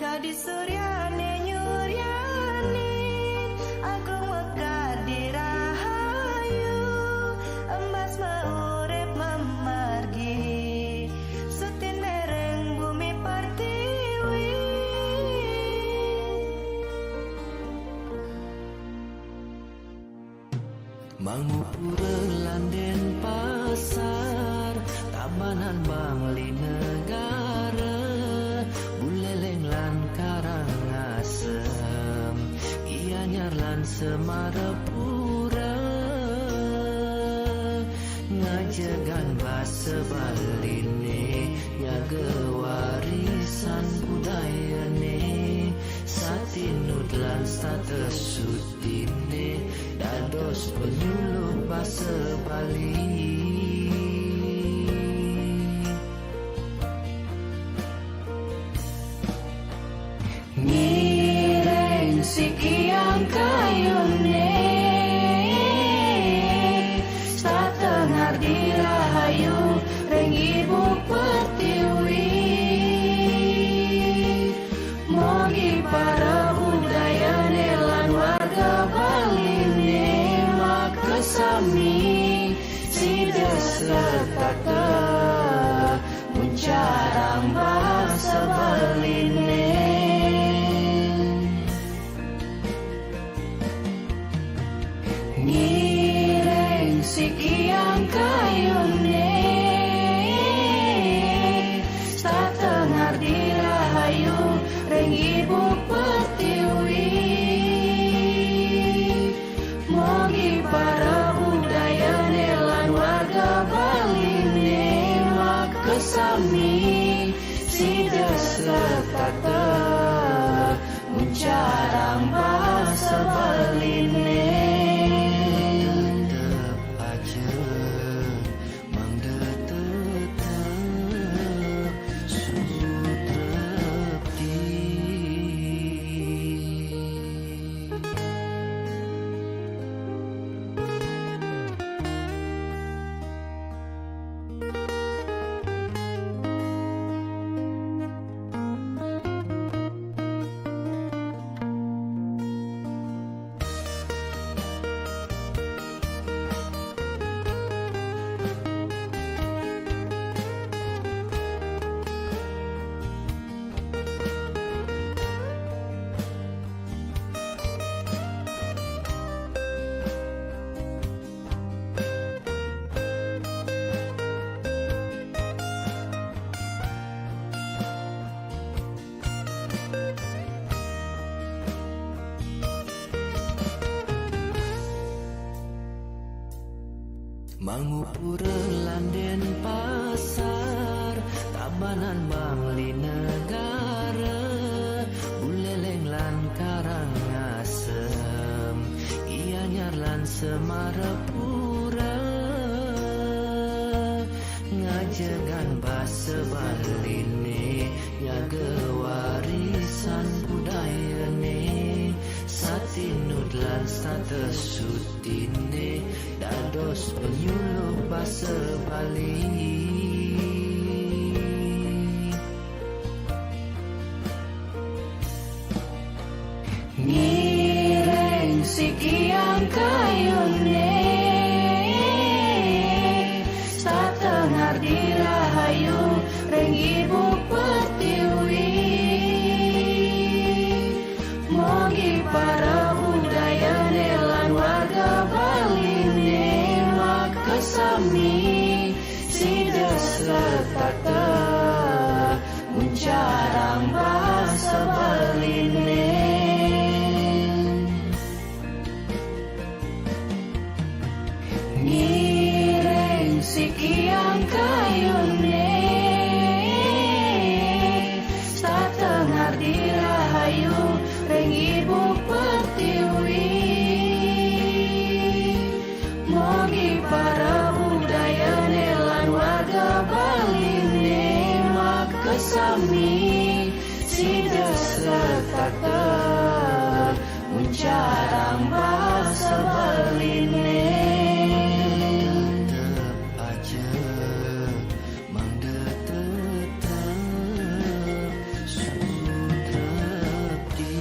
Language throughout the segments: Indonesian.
Gadis suryane nyuryani agung mekar dirahayu emas maurip memargi sutin mereng bumi pertiwi Mangupura landen pasar Tabanan Bangli negara Buleleng lan Karangasem Gianyar lan Semarapura Ngajegan basa baline Yaga warisan budayane Satinut lan status sutine Dados penyuluh basa Bali Nireng sikiang kayune Satengar dirahayu Reng ibu pertiwi Mogi para budayane lan warga Baline makesami Sides letaka Muncarang basa Baline Nireng sikiang kayune Satengar dirahayu Reng ibu pertiwi Mogi para budayane lan warga Baline makesami Sides letaka Muncarang basa Baline Mangupura landen pasar Tabanan Bangli negara Buleleng lan Karangasem Gianyar lan Semarapura Ngajegan basa Baline Yaga warisan budayane Satinut lan status sutine Dados penyuluh basa Bali Nireng sikiang kayune Satengar dirahayu Reng ibu pertiwi Mogi para budayane lan warga Baline makesami Sides letaka Muncarang basa Baline Nireng sikiang kayune kesami sida setata mencarang bahasa baline. Tetep aja mang tetep sutrepti.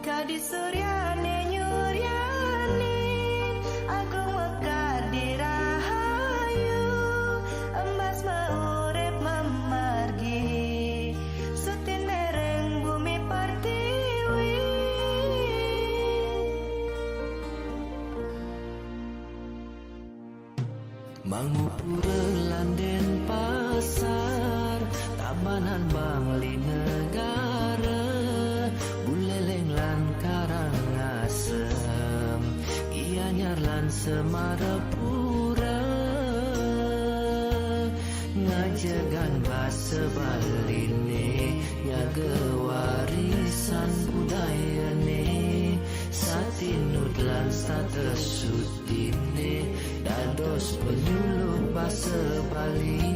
Kadi suryane nyuryanin agung mekar dirahayu emas maurep memargi sutin dereng bumi pertiwi. Mangupura landen pasar tabanan bangli negara buleleng lan karangasem ianyar lan semarapura ngajagan basa baline nyaga warisan budayane satinud lan status sutine dados penyuluh basa Bali.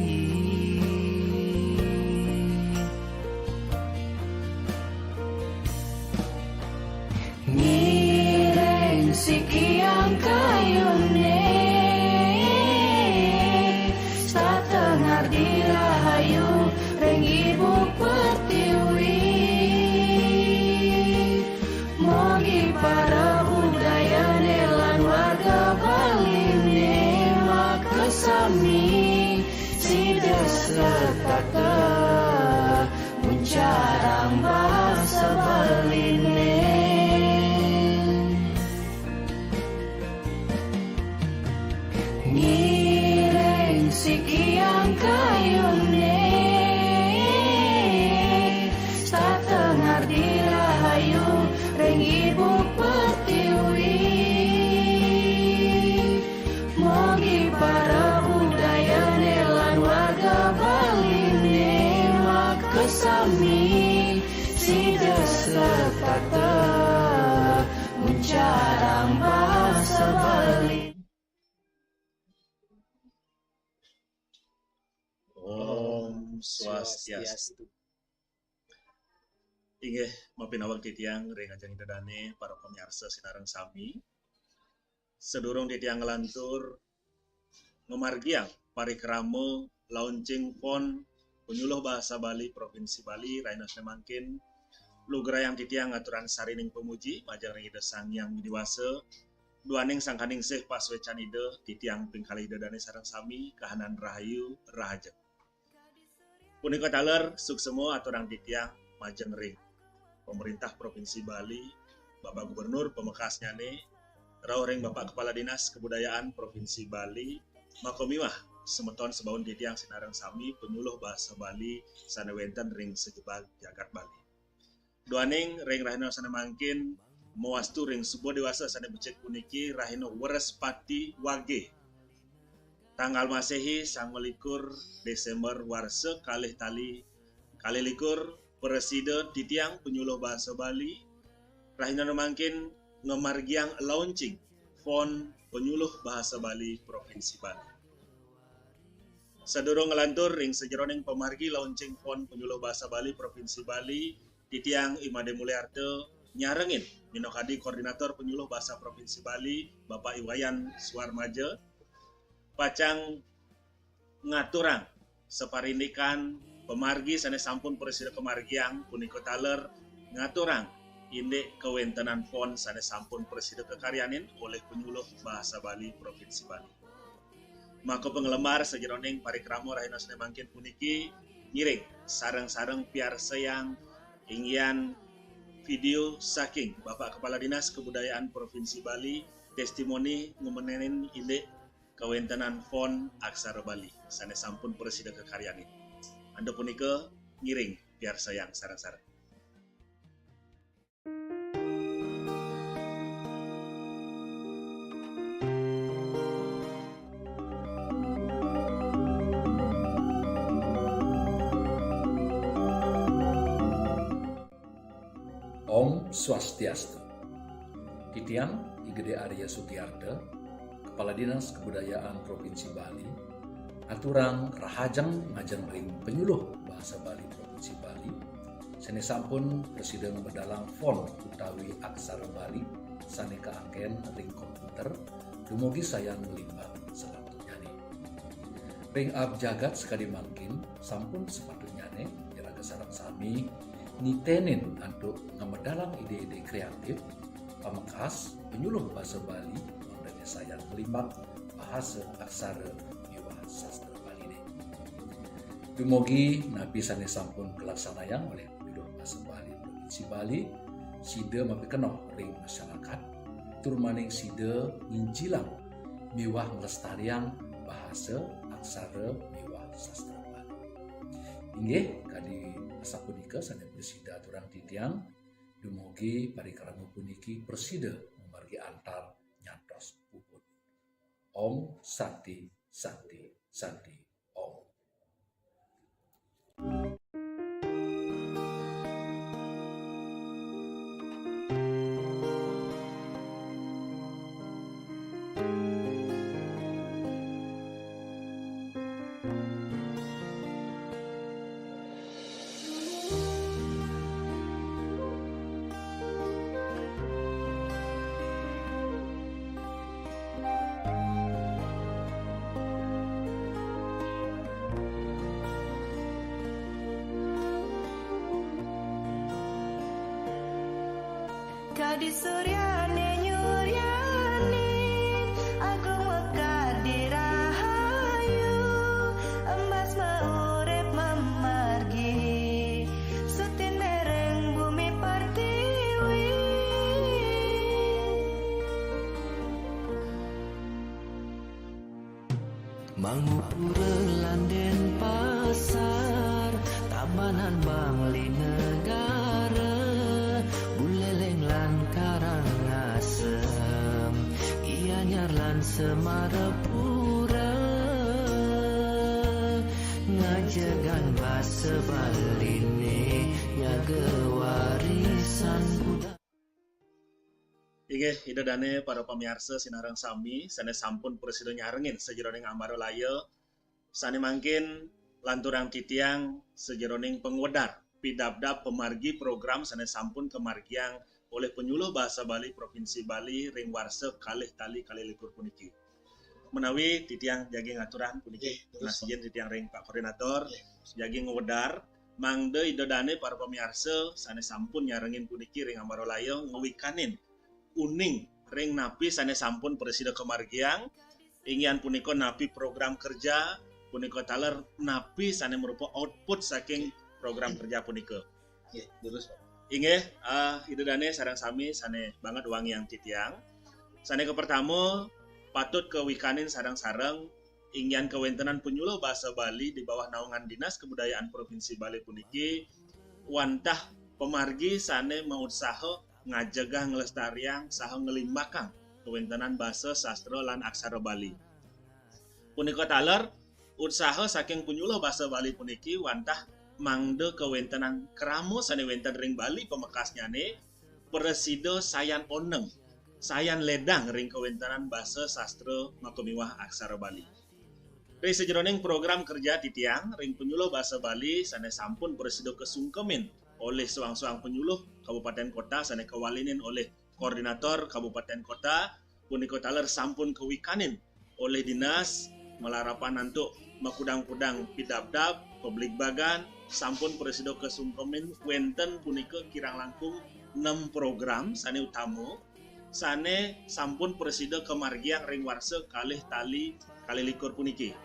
Nireng sikiang kayune satengar dirahayu reng ibu pertiwi mogi para budayane lan warga baline makesami sida setata mencarang bahasa baline. Nireng sikiang kayune satengar dirahayu reng ibu pertiwi mogi para budayane lan warga baline makesami sida setata mencarang bahasa Bali. Om Swastiastu. Inggih mapinawag titiang ring ajeng dadane para pamirsa sinareng sami. Sedurung titiang ngelantur memargiang parikrama launching pon penyuluh bahasa Bali Provinsi Bali Raina Semangkin lugrayang titiang aturan sarining pemuji majang ring ida sangyang widiwasa duaning sangkaning sih paswecan ida titiang pingkali dadane sareng sami kahanan rahayu rahajeng. Punika taler suksemo aturang titiang majeng ring pemerintah Provinsi Bali, Bapak Gubernur pemekasnya nih, rauh ring Bapak Kepala Dinas Kebudayaan Provinsi Bali, makomiwah semeton sebaun titiang sinareng sami penyuluh bahasa Bali sanewenten ring sejebag jagat Bali. Duaning ring rahina sanemangkin mewastu ring subuh dewasa sane becek puniki rahina weres pati wage. tanggal Masehi 29 Desember warsa kalih likur Presiden titiang penyuluh bahasa Bali rahina mangkin ngemargiang launching font penyuluh bahasa Bali Provinsi Bali. Sadurung ngelantur ring sejeroning pemargi launching font penyuluh bahasa Bali Provinsi Bali titiang Imade Mulyarto nyarengin minokadi koordinator penyuluh bahasa Provinsi Bali Bapak Iwayan Suarmaja pacang ngaturang separindikan pemargi sanes sampun presiden kemargiang puniko taler ngaturang indek kewentenan font sanes sampun presiden kekaryanin oleh penyuluh bahasa Bali Provinsi Bali. Maka penglemar sejeroning parikramo rahina sane mangkin puniki ngiring sareng-sareng piarsa yang ingin video saking Bapak Kepala Dinas Kebudayaan Provinsi Bali testimoni ngumenenin indek kewentenan font aksara Bali sanes sampun presiden kekaryanin. Anda punika ngiring biar sayang sarang-sarang. Om Swastiastu. Titiang Igede Arya Sugiyarto, Kepala Dinas Kebudayaan Provinsi Bali, aturang rahajang ngajeng ring penyuluh bahasa Bali Provinsi Bali, sane sampun presiden bedalang font utawi aksara Bali sane kaangken ring komputer dumugi sayang limbang selatunya nih. Ring abjagat sekali mangkin sampun sepatunya nih jaraga sarang sami nitenin untuk ngamedalang ide-ide kreatif pamekas penyuluh bahasa Bali mangdane sayang limbang bahasa aksara sastra Bali ini. Dumugi nabi sanes sampun kelaksanayang oleh penyuluh bahasa Bali Provinsi Bali sida mapikenoh ring masyarakat tur maning sida nginjilang miwah nglestariang bahasa aksara miwah sastra Bali. Inggih kadi sapunika sanes presida aturang titiang dumugi parikrama puniki presida memargi antar nyantos puput. Om Santi Santi Santi Om. Kadi suryane nyuryani agung mekar dirahayu emas maurip memargi sutinereng bumi pertiwi Mangupura landen pasar tabanan bangli negara buleleng lan karangasem iya nyarlan semarapura ngajegan bahasa Baline nyaga warisan budaya. Inggih idedane para pamirsa sinareng sami sanes sampun presiden nyarengin sejeroning ambaro laya sane mangkin lanturang titiang sejeroning pengwedar pidabdab pemargi program sanes sampun kemargiang oleh penyuluh bahasa Bali Provinsi Bali ring warsa kalih likur puniki. Menawi titiang jagi ngaturan puniki nasijen titiang ring Pak Koordinator jagi ngwedar mangde idedane para pamirsa sanes sampun nyarengin puniki ring ambaro laya ngewikanin uning ring napi sanes sampun presiden kemargiang ingin punika napi program kerja punika taler napi sane merupa output saking program kerja punika. Nggih, terus Pak. Inggih, idedane sareng sami sane banget wangi yang titiang. Sane ke pertama patut kewikanin sareng-sareng ingin kewentenan penyuluh bahasa Bali di bawah naungan Dinas Kebudayaan Provinsi Bali puniki wantah pemargi sane mau usaha ngajegah ngelestariang saha ngelimbakang kewentenan bahasa sastra lan aksara Bali. Punika taler usaha saking penyuluh basa Bali puniki wantah mangde kewentenan keramo sane wenten ring Bali pemekasnya ne presida sayan oneng sayan ledang ring kewentenan basa sastra makomiwah aksara Bali. Ring sejroning program kerja titiang ring penyuluh basa Bali sane sampun presida kesungkemin oleh suang-suang penyuluh kabupaten kota sane kewalinin oleh koordinator kabupaten kota punika taler sampun kewikanin oleh dinas melarapan nantuk makudang-kudang pidabdab publik bagan sampun presida kesungkemin wenten punika kirang langkung 6 program sane utama sane sampun presida kemargiang ring warsa kalih tali kalih likur puniki.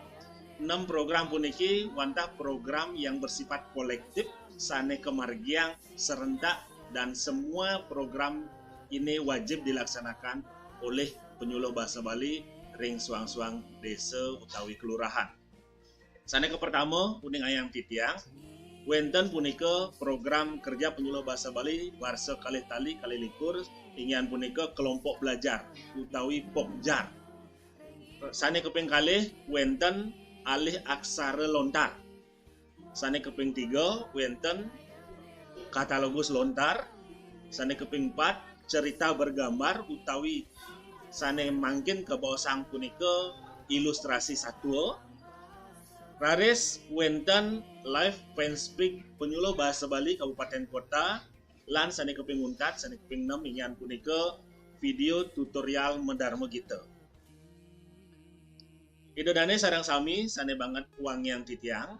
6 program puniki wantah program yang bersifat kolektif sane kemargiang serentak dan semua program ini wajib dilaksanakan oleh penyuluh basa Bali ring suang-suang desa utawi kelurahan. Sane ke pertama kuning ayam titiang wenten punika program kerja penyuluh basa Bali warsa kalih tali kalih likur ingin punika kelompok belajar utawi pokjar. Sane keping kalih wenten alih aksara lontar. Sane keping 3 wenten katalogus lontar. Sane keping 4 cerita bergambar utawi sane mangkin ke bawah sang punika ilustrasi satwa. Raris wenten live pen speak penyuluh basa Bali kabupaten kota lan sane keping 4 sane keping 6 ingin punika video tutorial mendarma kita. Idodane sarang sami sane banget uang yang titiang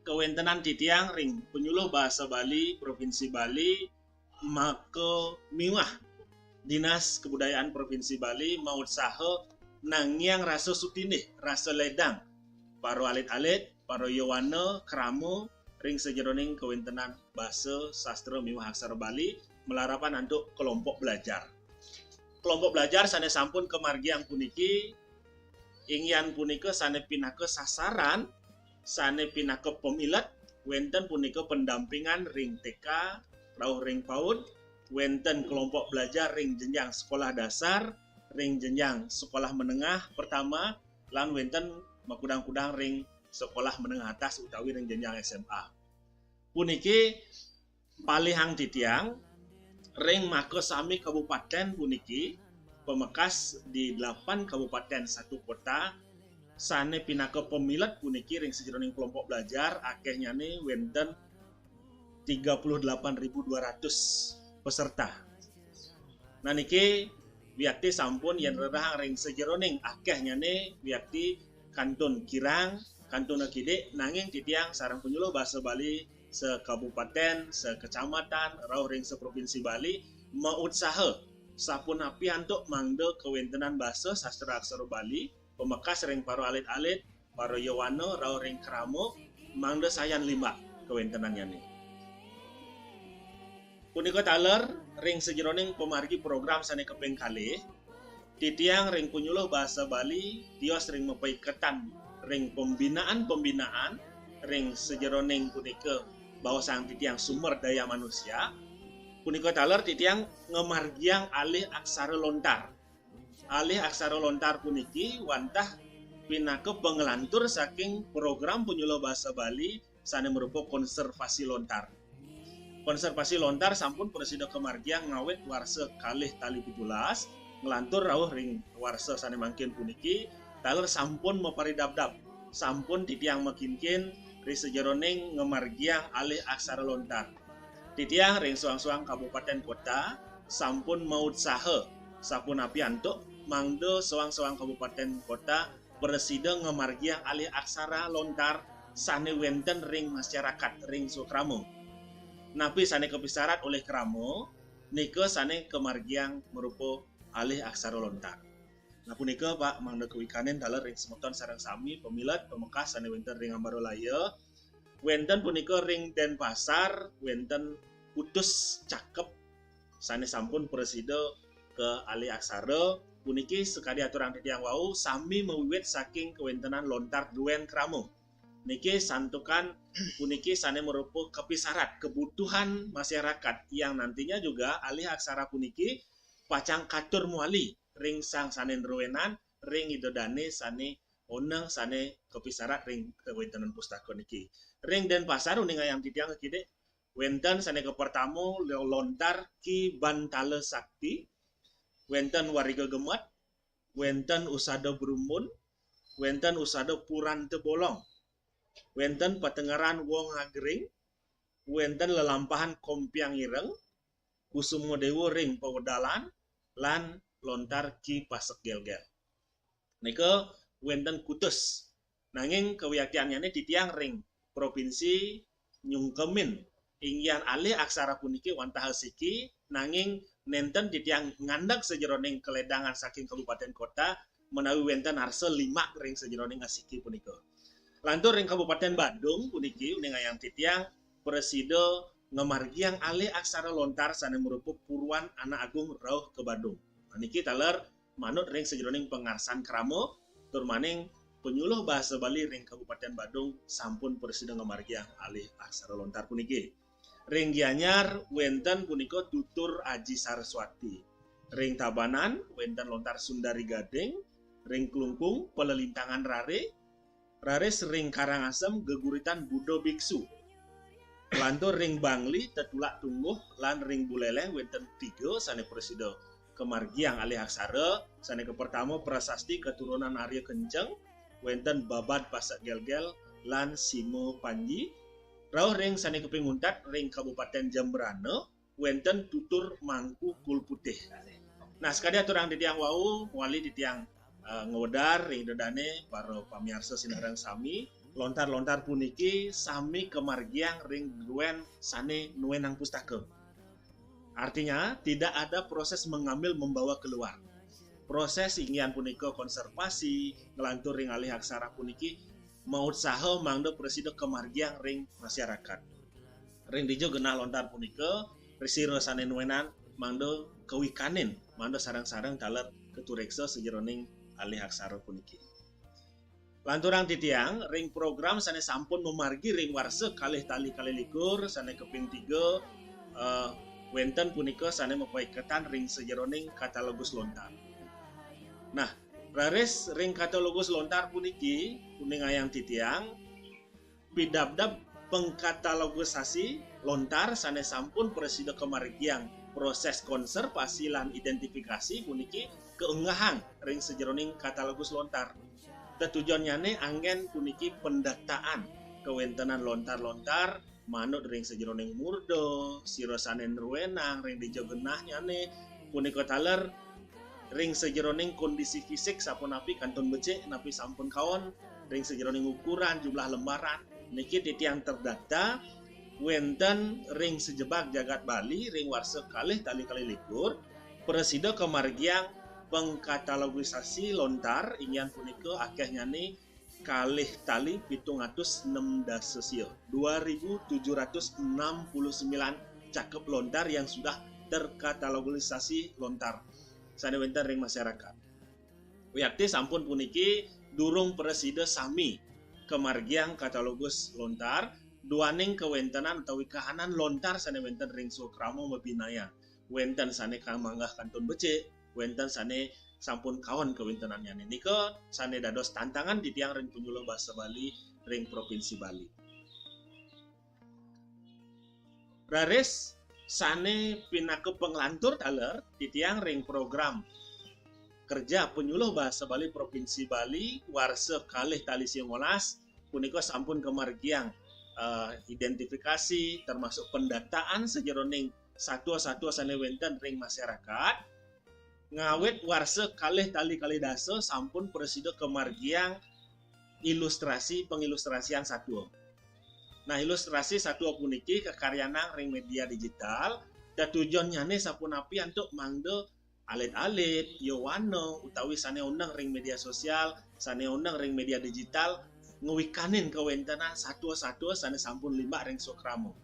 kewentenan titiang ring penyuluh basa Bali Provinsi Bali maka miwah Dinas Kebudayaan Provinsi Bali mau usaha nangyang rasa sutinih rasa ledang paro alit-alit, paro yawana, keramo, ring sejeroning kewentenan basa sastra miwah aksara Bali melarapan untuk kelompok belajar. Kelompok belajar sane sampun kemargiang puniki, ingyan punika sane pinake sasaran, sane pinake pemilat, wenten punika pendampingan ring TK, rauh ring PAUD, wenten kelompok belajar ring jenjang sekolah dasar, ring jenjang sekolah menengah pertama, lan wenten makudang-kudang ring sekolah menengah atas utawi ring jenjang SMA. Puniki palihang titiang ring maka sami kabupaten puniki pemekas di 8 kabupaten 1 kota sane pinaka pemilat puniki ring sejeroning kelompok belajar akehnya ne wenten 38.200 peserta. Nah niki wiakti sampun yen rerahang ring sejeroning akehnya ne wiakti Kantun Kirang, Kantun Kide, nanging titiang sarang penyuluh basa Bali sekabupaten, sekecamatan, rauh ring seprovinsi Bali mau usaha sapun api untuk mangde kewentenan basa sastra aksara Bali, pemekas ring paro alit-alit, paro yawana, rauh ring keramo, mangde sayan 5 kewentenannya nih. Punika taler ring sejeroning pemargi program sane keping kalih titiang ring penyuluh basa Bali tios ring mepaiketan ring pembinaan ring sejeroning punika bawah sang titiang sumber daya manusia punika taler titiang ngemargiang alih aksara lontar puniki wantah pinaka pengelantur saking program penyuluh basa Bali sane merupa konservasi lontar sampun presida kemargiang ngawet warsa kalih tali 17 ngelantur rawuh ring warsa sane mangkin puniki taler sampun meparidabdab sampun titiang makinkin ri sejeroning ngemargiang alih aksara lontar titiang ring suang-suang kabupaten kota sampun maut saha sapun api antuk mangdo suang-suang kabupaten kota presida ngemargiang alih aksara lontar sane wenten ring masyarakat ring sukramo napi sane kepisarat oleh kramo nika sane kemargiang merupa alih aksara lontar. Nah punika Pak mangda kewikanen daler ring semeton sareng sami pemilat pemekas sane wenten ring Ambarolaya, wenten punika ring Denpasar, wenten Kudus Cakep sane sampun presida ke alih aksara puniki sekadi aturan titiang wau sami mewiwit saking kewentenan lontar duen kramo. Niki santukan puniki sane merupakan kepisarat kebutuhan masyarakat yang nantinya juga alih aksara puniki pacang katur muali ring sang sanen ruwenan ring idodane sane onang sane kepisarat ring kewentanan pustaka niki. Ring Denpasar uning ayam titiang kide wenten sane ke pertama lontar ki Bantala Sakti, wenten Wariga Gemat, wenten Usada Berumbun, wenten Usada Puran Tebolong, wenten Patengaran Wong Agring, wenten Lelampahan Kompiang Ireng, Kusumo Dewo ring Pewedalan, lan lontar ki Pasek Gelgel. Nika wenten Kutus. Nanging kewiyaktiannya titiang ring provinsi Nyungkemin ingyan alih aksara puniki wantah siki nanging nenten titiang ngandak sejeroning keledangan saking kabupaten kota menawi wenten arsa 5 ring sejeroning asiki punika. Lantur ring Kabupaten Bandung puniki uning ayang titiang presida ngemargiang alih aksara lontar sane merupakan Purwan Anak Agung Rauh ke Bandung. Niki taler manut ring sejeroning pengarsan kramo tur maning penyuluh bahasa Bali ring Kabupaten Bandung sampun presida ngemargiang alih aksara lontar puniki. Ring Gianyar wenten punika Tutur Aji Saraswati. Ring Tabanan wenten lontar Sundari Gading, ring Klungkung Pelelintangan Rare, Rares ring Karangasem Geguritan Budo Biksu. Lantur ring Bangli Tetulak Tungguh lan ring Buleleng wenten 3 sane presida kemargiang alih aksara. Sane ke pertama prasasti keturunan Arya Kenceng wenten Babad Pasak Gelgel lan Simo Panji. Rauh ring sane kepinguntat ring Kabupaten Jembrana wenten Tutur Mangku Kul Putih. Nah sekali aturang di tiang wau wali di tiang ngewedar ring dedane para pamiarsa sinarang sami lontar-lontar puniki sami kemargiang ring duen sane nuenang pustaka. Artinya tidak ada proses mengambil membawa keluar. Proses ingin punika konservasi ngelantur ring alih aksara puniki maut saha mangdo presida kemargiang ring masyarakat. Ring dijo genah lontar punika presiro sane nuenan mangdo kewikanin mangdo sarang-sarang taler ketureksa sejeroning alih aksara puniki. Lanturang titiang ring program sane sampun memargi ring warsa kalih tali kalih likur sane keping 3 wenten punika sane mepaiketan ring sejeroning katalogus lontar. Nah, rares ring katalogus lontar puniki kuning ayang titiang pidabdab pengkatalogusasi lontar sane sampun presida kemargiang proses konservasi lan identifikasi puniki keungahan ring sejeroning katalogus lontar. Tujuannya anggen puniki pendataan kewentenan lontar-lontar manut ring sejeroning murdo sirosane ruwenang ring dijogenahnya ne punika taler ring sejeroning kondisi fisik sapunapi kantun becik napi sampun kaon ring sejeroning ukuran jumlah lembaran niki titiang terdata wenten ring sejebak jagat Bali ring warsa kalih tali kalih likur presida kemargiang pengkatalogisasi lontar ingin punika akehnya nih kalih tali 706 dasesio 2769 cakep lontar yang sudah terkatalogisasi lontar sane wenten ring masyarakat. Wiakti sampun puniki durung presida sami kemargiang katalogus lontar duaning kewentenan utawi kahanan lontar sane wenten ring Sukramo mebinaya wenten sane kamanggah kantun becik wenten sane sampun kawan kewentenannya nika sane dados tantangan di tiang ring penyuluh bahasa Bali ring provinsi Bali. Rares sane pinake penglantur taler di tiang ring program kerja penyuluh bahasa Bali provinsi Bali warsa kalih tali 19 punika sampun kemargiang identifikasi termasuk pendataan sejeroning satwa-satwa sane wenten ring masyarakat ngawet warsa kalih tali kalih dasa sampun presida kemargiang ilustrasi pengilustrasian satwa. Nah ilustrasi satwa puniki kekaryanang ring media digital dan tujuannya nih sapunapi untuk mangdo alit-alit yowana utawi sane undang ring media sosial sane undang ring media digital ngewikanin kewentenan satwa-satwa sane sampun 5 ring Sukramo.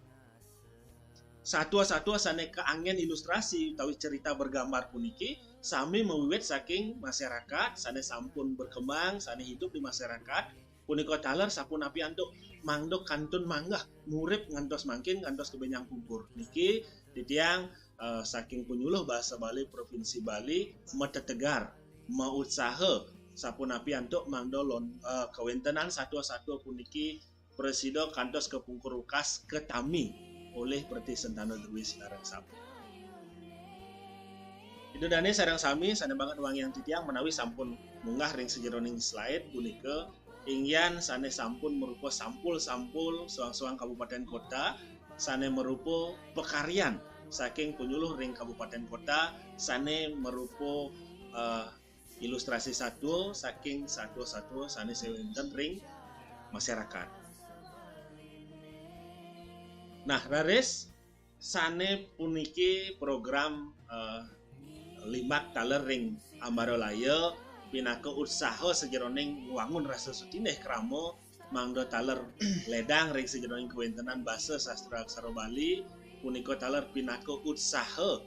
Satwa-satwa sane keanggen ilustrasi utawi cerita bergambar puniki sami mewiwit saking masyarakat sane sampun berkembang sane hidup di masyarakat punika taler sapunapi antuk mangdo kantun manggah murip ngantos mangkin ngantos kebenyang pupur niki titiang saking penyuluh bahasa Bali provinsi Bali metetegar mau usaha sapunapi antuk mangdo kawentenan satu-satu puniki presida kantos kepungkur ukas ketami oleh Perti Sentano Dwi Sinarang Sami. Itu dane sareng sami sana banget uang yang titiang menawi sampun munggah ring sejeroning slide punika ingyan sane sampun merupa sampul-sampul suang-suang kabupaten kota sane merupa pekaryan saking penyuluh ring kabupaten kota sane merupa ilustrasi satu saking satu-satu sane sewenten ring masyarakat. Nah, raris sane puniki program limak taler ring Ambarolaya pinaka usaha sejeroning wangun rasa sutineh kramo mangdo taler ledang ring sejeroning kewentenan basa sastra aksara Bali punika taler pinaka usaha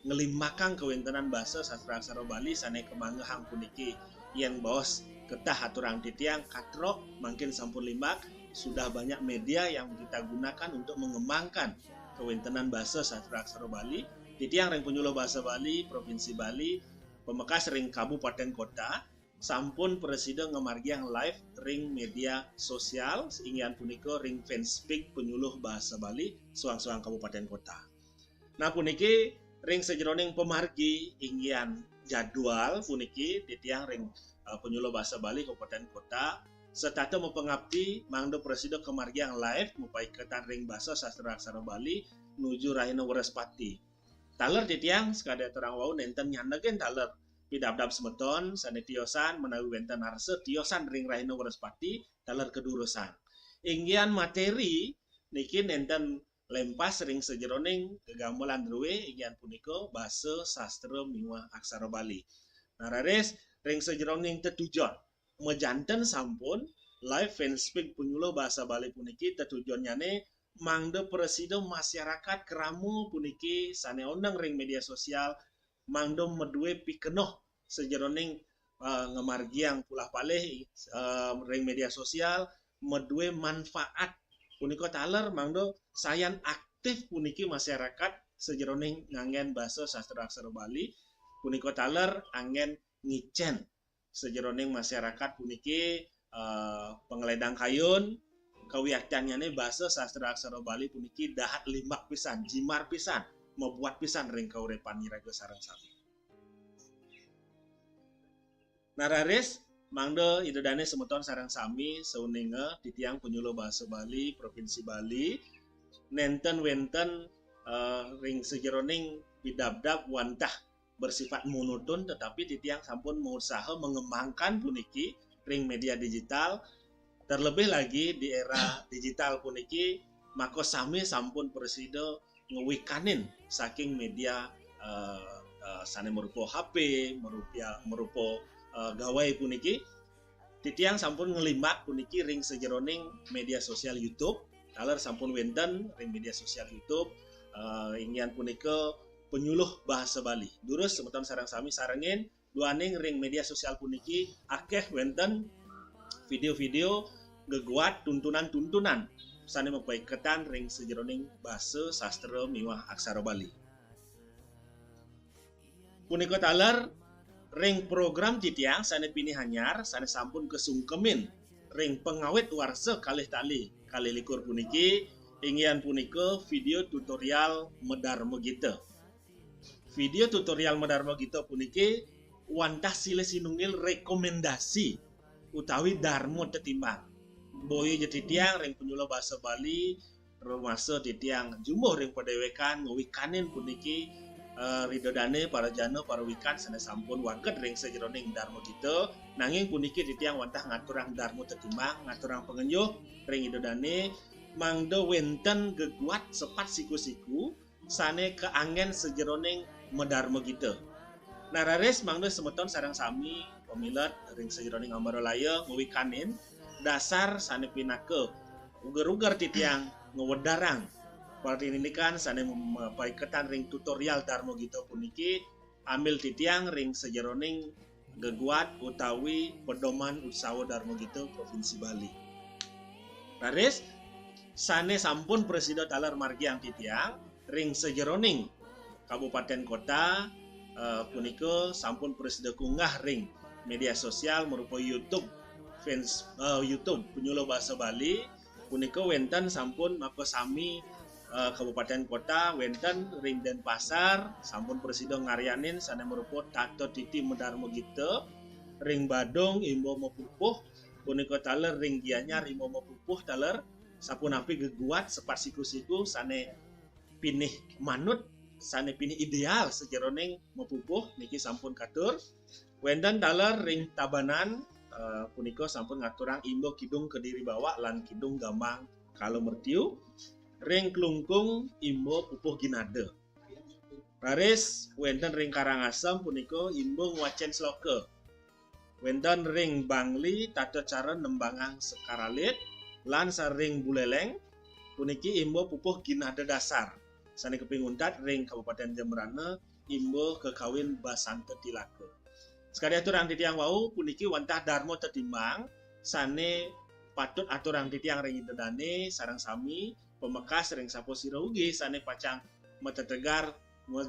ngelimakang kewentenan basa sastra aksara Bali sane kemanggehang puniki yen bos ketah aturang titiang katrok mungkin sampun limak sudah banyak media yang kita gunakan untuk mengembangkan kewentenan basa sastra aksara Bali titiang ring penyuluh bahasa Bali Provinsi Bali pemekas ring kabupaten kota sampun presida ngemargiang live ring media sosial ingin punika ring fanspeak penyuluh bahasa Bali suang-suang kabupaten kota. Nah puniki ring sejeroning pemargi ingin jadwal puniki titiang ring penyuluh bahasa Bali kabupaten kota setata mempengabdi mangdo presida kemargiang live mupaiketan ring bahasa sastra aksara Bali nuju Rahina Waraspati. Taler titiang sekada terang wau nenten nyanegen taler pidabdab semeton sane tiosan menawi wenten arse tiosan ring Rahina Waraspati taler kedurusan. Inggian materi niki nenten lempas ring sejeroning kegambelan druwe inggian punika basa sastra miwah aksara Bali. Nah rares ring sejeroning tetujon mejanten sampun live fanspeak penyuluh bahasa Bali puniki tetujonnyane mangde presida masyarakat keramu puniki sane ondang ring media sosial mangdo medue pikenoh sejeroning ngemargiang pulah paleh ring media sosial medue manfaat punika taler mangdo sayan aktif puniki masyarakat sejeroning ngangen basa sastra aksara Bali punika taler angen ngicen sejeroning masyarakat puniki pengeledang kayun kawiyatannya bahasa sastra aksara Bali puniki dahat limak pisan, jimar pisan, membuat pisan ring kaurepan nyiraga sareng sami. Nararis mangdo idodane semeton sareng sami sauninga titiang penyuluh bahasa Bali Provinsi Bali nenten wenten ring sejeroning pidabdab wantah bersifat monoton tetapi titiang sampun mengusaha mengembangkan puniki ring media digital. Terlebih lagi di era digital puniki maka sami sampun presida ngewikanin saking media sane merupa HP merupa gawai puniki titiang sampun ngelimak puniki ring sejeroning media sosial YouTube taler sampun wenten ring media sosial YouTube ingin punika penyuluh bahasa Bali durus semeton sareng sami sarengin duaning ring media sosial puniki akeh wenten video-video geguat tuntunan-tuntunan sane mepaiketan ring sejeroning basa sastra miwah aksara Bali. Punika taler ring program titiang sane pini hanyar sane sampun kesungkemin ring pengawet warsa kalih tali kali likur puniki ingin punika video tutorial Medarma Gita. Video tutorial Medarma Gita puniki wantah sile sinunggil rekomendasi utawi darmo tetimbang boyo jetitiang ring penyuluh bahasa Bali rumasa titiang jumbo ring padewekan ngewikanin puniki ridodane para jano para wikan sane sampun waget ring sejeroning darmo kita nanging puniki titiang wantah ngaturang darmo tetimbang ngaturang pengenyuh ring idodane mangdo wenten geguat sepat siku-siku sane keangen sejeroning medarmo kita. Nah rares mangdo semeton sareng sami pemilat ring sejeroning Ambarolaya ngewikanin dasar sane pinake uger-uger titiang ngewedarang parti ini kan sane mepaiketan ring tutorial Darmo Gita puniki ambil titiang ring sejeroning geguat utawi pedoman usaha Darmo Gita Provinsi Bali. Raris sane sampun presida taler margiang titiang ring sejeroning kabupaten kota punika sampun presida kunggah ring media sosial merupa YouTube YouTube penyuluh bahasa Bali punika wenten sampun maka sami kabupaten kota wenten ring Denpasar sampun presida ngaryanin sana merupa Tato Titi Medarmo Gita ring Badung Imbo Mepupuh punika taler ring Gianyar Imbo Mepupuh taler sapun api geguat sepat siku-siku sane pinih manut sane pinih ideal sejeroning Mepupuh niki sampun katur wenten taler ring Tabanan punika sampun ngaturang Imbo Kidung Kediri Bawak lan Kidung Gambang Kalau Mertiu ring Klungkung Imbo Pupuh Ginade. Raris wenten ring Karangasem punika Imbo Ngwacen Sloke. Wenten ring Bangli Tato Cara Nembangang Sekaralit lan saring Buleleng puniki Imbo Pupuh Ginade Dasar. Sane kepinguntat ring Kabupaten Jemberana Imbo Kekawin Basante Tilake. Sekali aturang titiang wau puniki wantah Darmo tetimbang sane patut aturang titiang ring Dedane sarang sami pemekas ring sapo sira ugi sane pacang metetegar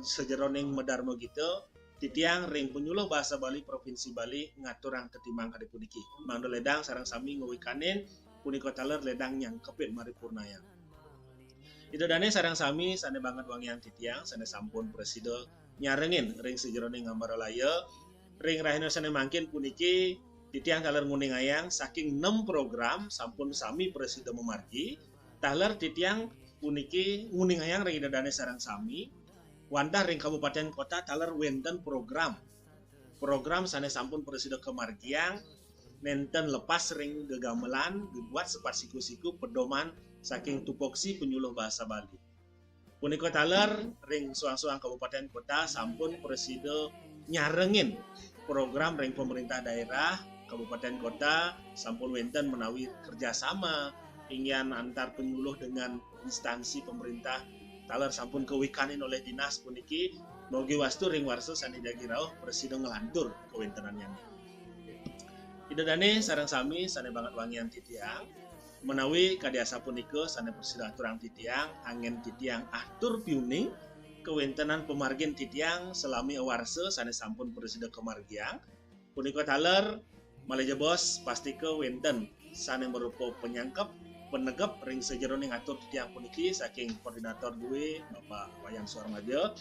sejeroning Medarmo Gita titiang ring penyuluh bahasa Bali Provinsi Bali ngaturang tetimbang kali puniki mangdo ledang sarang sami ngowikanin punika taler ledang yang kepit maripurnaya. Dedane sarang sami sane banget wangian titiang sane sampun presida nyarengin ring sejeroning Ngambaralaya ring rahina sane mangkin puniki titiang taler nguning ayang saking 6 program sampun sami presida memargi taler titiang puniki nguning ayang ring dedane sarang sami wantah ring kabupaten kota taler wenten program sane sampun presida kemargiang nenten lepas ring gegamelan gebuat sepat siku-siku pedoman saking tupoksi penyuluh bahasa Bali punika taler ring suang-suang kabupaten kota sampun presida nyarengin program ring pemerintah daerah kabupaten kota sampun wenten menawi kerjasama ingin antar penyuluh dengan instansi pemerintah taler sampun kewikanin oleh dinas puniki mogi wastu ring warso sani dagirauh presida ngelantur kewentenannya. Idadane sareng sami sane banget wangian titiang menawi kadiasa punika sane presida aturang titiang angin titiang atur piuning kewentenan pemargin titiang selami awarse sane sampun presida kemargiang punika taler Malaysia Bos pasti wenten sane merupa penyangkep penegep ring sejeroning atur titiang puniki saking koordinator duwe Bapak Wayan Suarmaja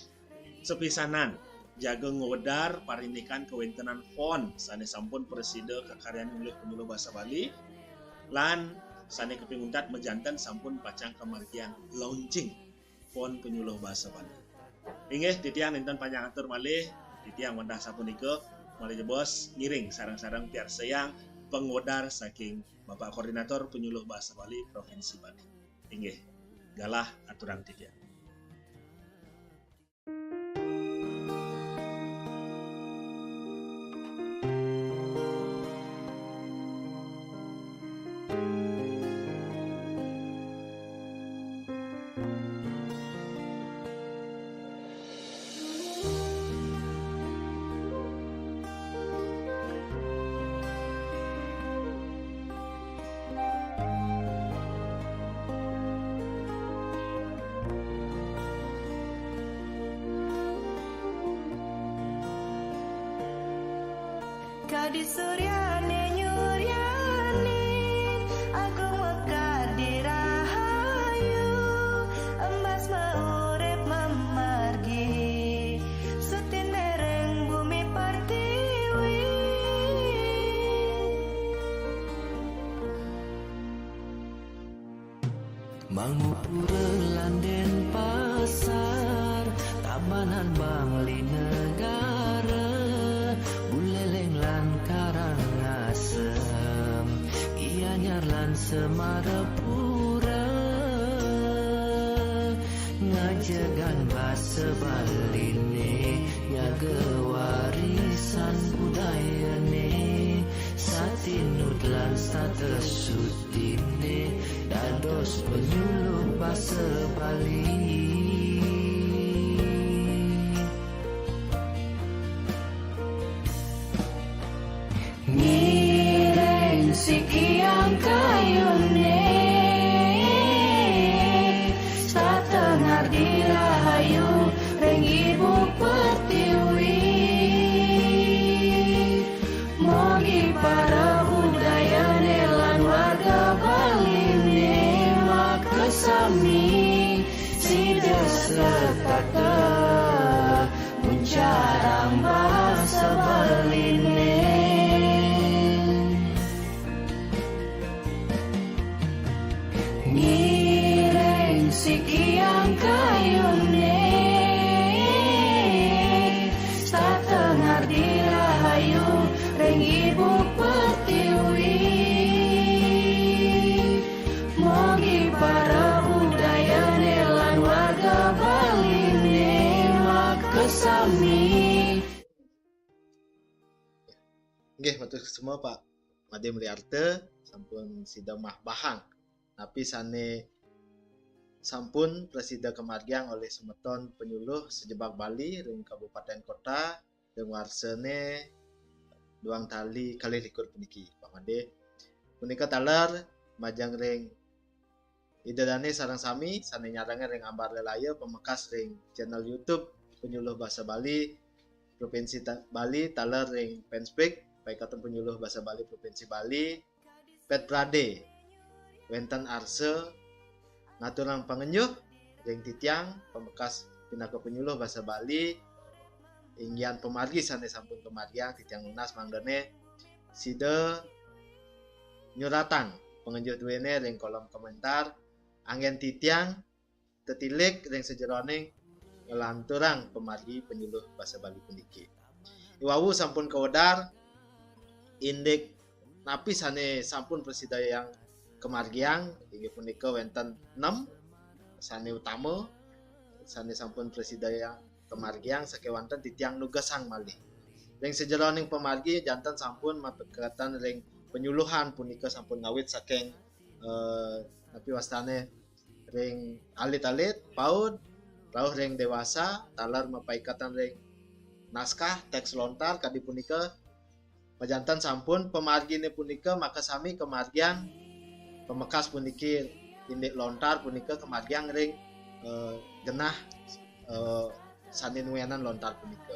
sepisanan jaga ngewedar parindikan kewentenan fon sane sampun presida kakaryan oleh penyuluh bahasa Bali lan sane kepinguntat mejanten sampun pacang kemargian launching fon penyuluh bahasa Bali. Inggih titiang enten panjang atur malih titiang wendah sapunika Malaysia Bos ngiring sarang-sarang piar sayang pengwedar saking Bapak Koordinator Penyuluh Bahasa Bali Provinsi Bali. Inggih galah aturang titiang. Kadi suryane nyuryane agung mekar dirahayu emas maurep memargi setindereng bumi pertiwi Mangupura landen pasar Tabanan Bangli negara Buleleng lan Karangasem Gianyar lan Semarapura Ngajagan bahasa Baline Nyaga warisan budayane Satinut lan status sutine Dados penyuluh bahasa Bali Nireng sikiang kayune Satengar dirahayu Reng ibu pertiwi ketata muncarang bahasa baline ngireng sikiang kayune satengar dirahayu reng ibu petiwi mogi para budaya nelan warga baline makesami. Nggih, matur semua Pak Made Mliarte sampun sida mah bahang. Tapi sane sampun presida kemargiang oleh semeton penyuluh sejebak Bali ring kabupaten kota jeung warsene duang tali kali likur puniki Pak Made. Punika taler majang ring idadane sareng sami sane nyarange ring ambar lelaya pemekas ring channel YouTube penyuluh bahasa Bali Provinsi Bali taler ring Penspek Paikatan Penyuluh Bahasa Bali Provinsi Bali Petprade wenten arse ngaturang pangenyuh ring titiang pemekas pinaka penyuluh bahasa Bali inggian pemargi sane sampun kemargiang titiang lunas manggene sida nyuratan pengenyuh duwene ring kolom komentar anggen titiang tetilik ring sejeroning ngelanturang pemargi penyuluh bahasa Bali puniki iwawu sampun kewedar indek napi sane sampun presida yang kemargiang inggih punika wenten 6 sane utama sane sampun presida yang kemargiang sakewanten titiang nugasang malih ring sejeroning pemargi janten sampun mapekatan ring penyuluhan punika sampun ngawit saking napi wastane ring alit-alit paud rauh ring dewasa talar mapaikatan ring naskah teks lontar kadi punika pajantan sampun pemargine punika maka sami kemargiang pemekas puniki indik lontar punika kemargiang ring genah sane nuenan lontar punika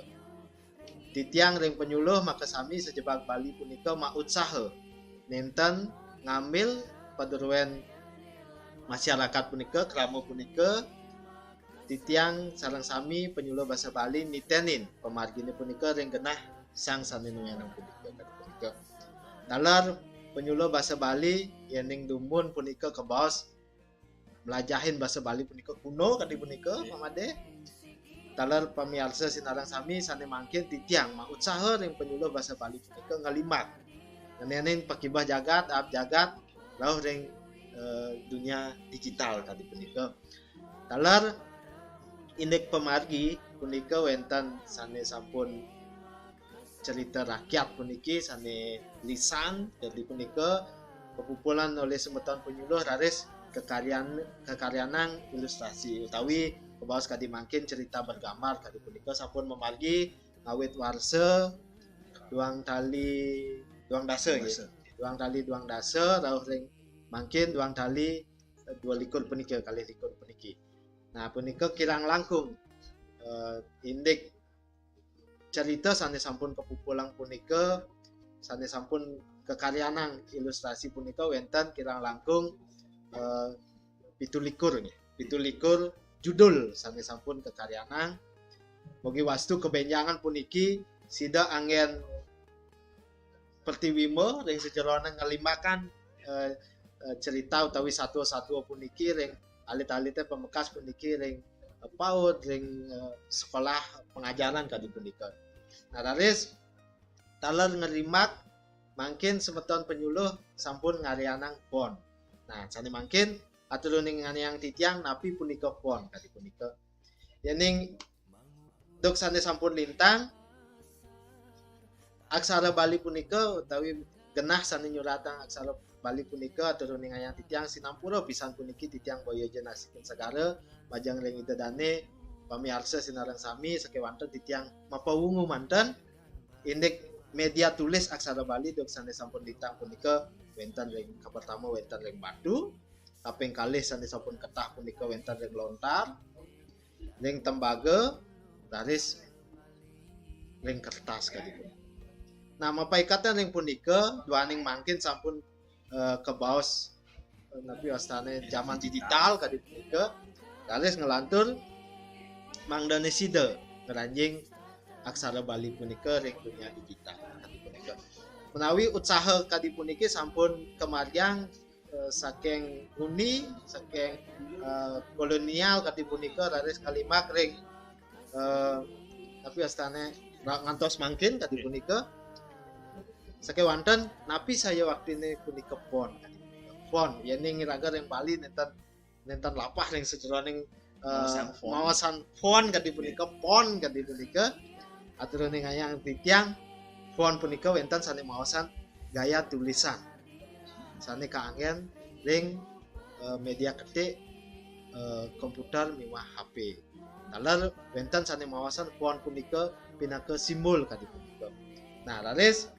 titiang ring penyuluh maka sami sejebak Bali punika mautsaha nenten ngambil padurwen masyarakat punika kramo punika titiang sareng sami penyuluh bahasa Bali nitenin pemargine punika ring genah sang sane nuenan punika talar penyuluh bahasa Bali yening dumun punika kebaos melajahin bahasa Bali punika kuno kadi punika Pak Made talar pamiarsa sinarang sami sane mangkin titiang mautsaha ring penyuluh bahasa Bali punika ngalimat ngenening pakibah jagat ab jagat lauh ring dunia digital kadi punika talar indek pemargi punika wenten sane sampun cerita rakyat puniki sane lisan jadi punika kepumpulan oleh semeton penyuluh raris kekaryanang ilustrasi utawi kebaos kadi mangkin cerita bergambar kadi punika sampun memargi ngawit warse duang dase rauh ring mangkin duang tali 22 puniki kali 22 puniki nah punika kirang langkung indek cerita sane sampun kepumpulan punika sane sampun kekaryanang ilustrasi punika wenten kirang langkung 17 judul sane sampun kekaryanang mugi wastu kebenjangan puniki sida anggen pertiwimo ring sejeroning ngalimakan cerita utawi satu-satu puniki ring alit-alite pemekas puniki ring PAUD ring sekolah pengajaran kadi punika. Nah, raris taler ngerimak mangkin semeton penyuluh sampun ngarianang pon. Nah, sane mangkin atuluning yang titiang napi punika pon kadi punika. Yening dok sane sampun lintang aksara Bali punika utawi genah sane nyuratan aksara Bali punika atuluning yang titiang sinampura pisan puniki titiang boyo jenasikeun sagara majang ring idedane pamiarsa sinareng sami sakewanten titiang mapawungu manten indek media tulis aksara Bali dok sane sampun ditang punika wenten ring kapertama wenten ring batu kaping kalih sane sampun ketah punika wenten ring lontar ring tembaga raris ring kertas kadi. Nah mapaikatan ring punika duaning mangkin sampun kebaos napi wastane zaman digital kadi punika raris ngelantur mangdane sida ngeranjing aksara Bali punika ring dunia digital kadi punika. Menawi usaha kadi puniki sampun kemaryang saking uni saking kolonial kadi punika raris kalimak ring tapi astane ngantos mangkin kadi punika saking wonten napi saya waktu ini punika pon pon yen ngiraga ring Bali nenten lapah ring sejroning mawasan font kadi punika pon kadi punika aturan yang titiang font punika wenten sane mawasan gaya tulisan sane kaangen ring media ketik komputer miwah HP taler wenten sane mawasan font punika pinake simbol kadi punika. Nah laris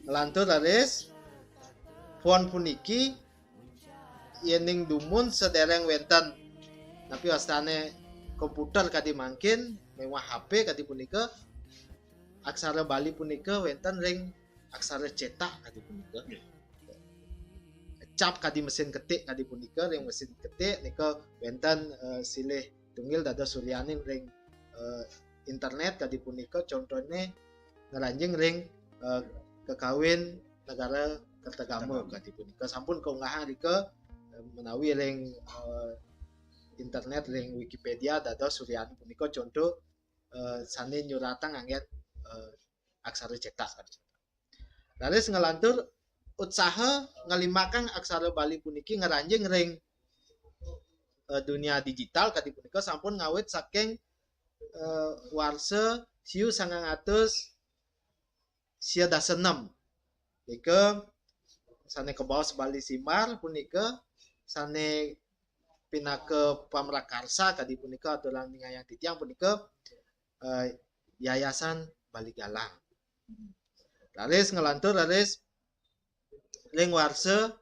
lantur laris font puniki yening dumun sedereng wenten tapi wastane komputer kadi mangkin mewah HP kadi punika aksara Bali punika wenten ring aksara cetak kadi punika cap kadi mesin ketik kadi punika ring mesin ketik nika wenten silih tunggil dados suryaning ring internet kadi punika contohnya ngeranjing ring kekawin negara Kertagama kadi punika sampun kaunggahan rika menawi ring internet ring Wikipedia dados suryani punika contoh sane nyuratan ngangge aksara cetak. Lalu ngelantur usaha ngalimakan aksara Bali puniki ngeranjing ring dunia digital kadi punika sampun ngawit saking warsa siu 1996 nika sane kebaos Bali Simar punika sane pinake pamrakarsa kadi punika aturan ngayang titiang punika yayasan Bali Galang. Laris ngelantur laris ring warsa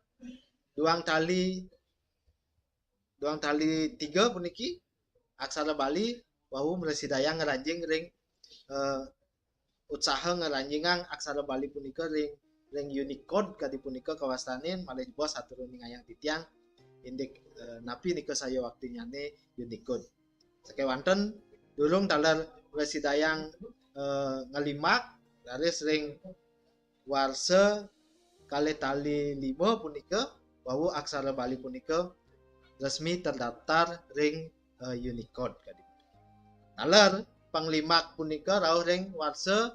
duang tali 3 puniki aksara Bali wau mresidaya ngeranjing ring usaha ngeranjingan aksara Bali punika ring Unicode kadi punika kawastanin malih bos aturun ngayang titiang indik napi nika saya waktunya ne Unicode. Sakewanten durung taler mresidayang ngelimak laris ring warsa kali tali 5 punika wau aksara Bali punika resmi terdaftar ring Unicode kadi. Taler panglimak punika rauh ring warsa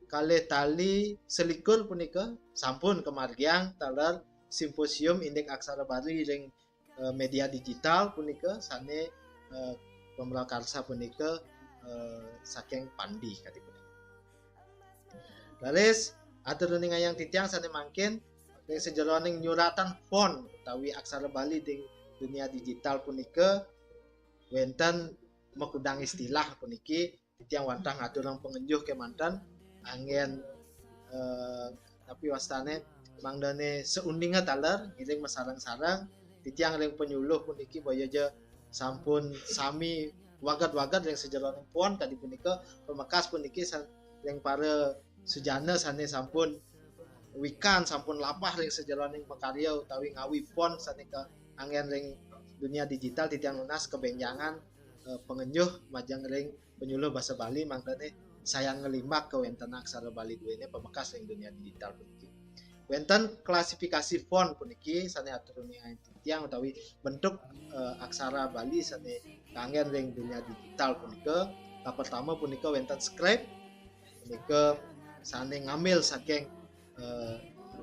kali tali selikur punika sampun kemargiang taler simposium indek aksara Bali ring media digital punika sane pemrakarsa punika saking pandi kadi punika. Laris atur ngayang titiang sane mangkin ring sejeroning nyuratan font utawi aksara Bali ing dunia digital punika wenten mekudang istilah puniki titiang wantang aturang pengenjuh kemantan angin tapi wastane mangdane seundinga taler ngiring masarang-sarang titiang ring penyuluh puniki boyoja sampun sami wagat-wagat yang sejeroning pon tadi punika pemekas puniki yang para sujana sane sampun wikan sampun lapah ring sejeroning makarya utawi ngawi pon sane ke angin ring dunia digital titiang lunas kebenjangan pengenjuh majang ring penyuluh bahasa Bali mangdane sayang ngelimak ke wenten aksara Bali duene pemekas ring dunia digital puniki. Wenten klasifikasi font puniki sane aturun titiang utawi bentuk aksara Bali sane kangen ring dunia digital punika. Pertama punika wenten script punika sane ngambil saking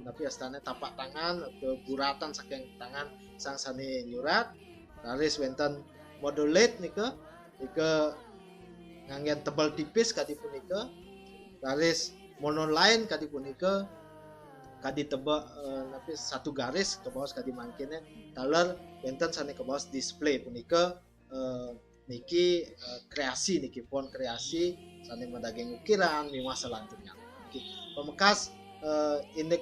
tapi astane tapak tangan atau buratan saking tangan sang sane nyurat. Laris wenten modulate nika nganggen tebal tipis kadi punika. Laris monoline kadi punika kadi tebak tapi satu garis ke bawah kadi mangkene taler wenten sane ke bawah display punika niki kreasi niki font kreasi sane medaging ukiran miwah selanjutnya niki pemekas indek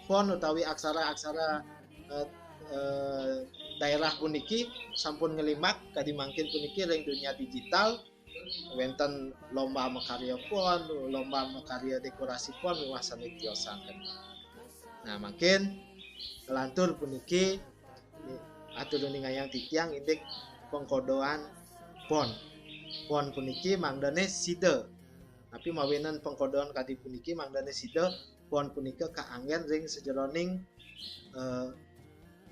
font utawi aksara-aksara daerah puniki sampun ngelimak kadi mangkin puniki ring dunia digital wenten lomba makarya font lomba makarya dekorasi font miwah sane tiosan. Nah makin kelantur puniki atur ngayang titiang indek pengkodoan Pon puniki mangdane sida. Tapi mawinan pengkodoan kadi puniki mangdane sida pon punika kaanggen ring sejeroning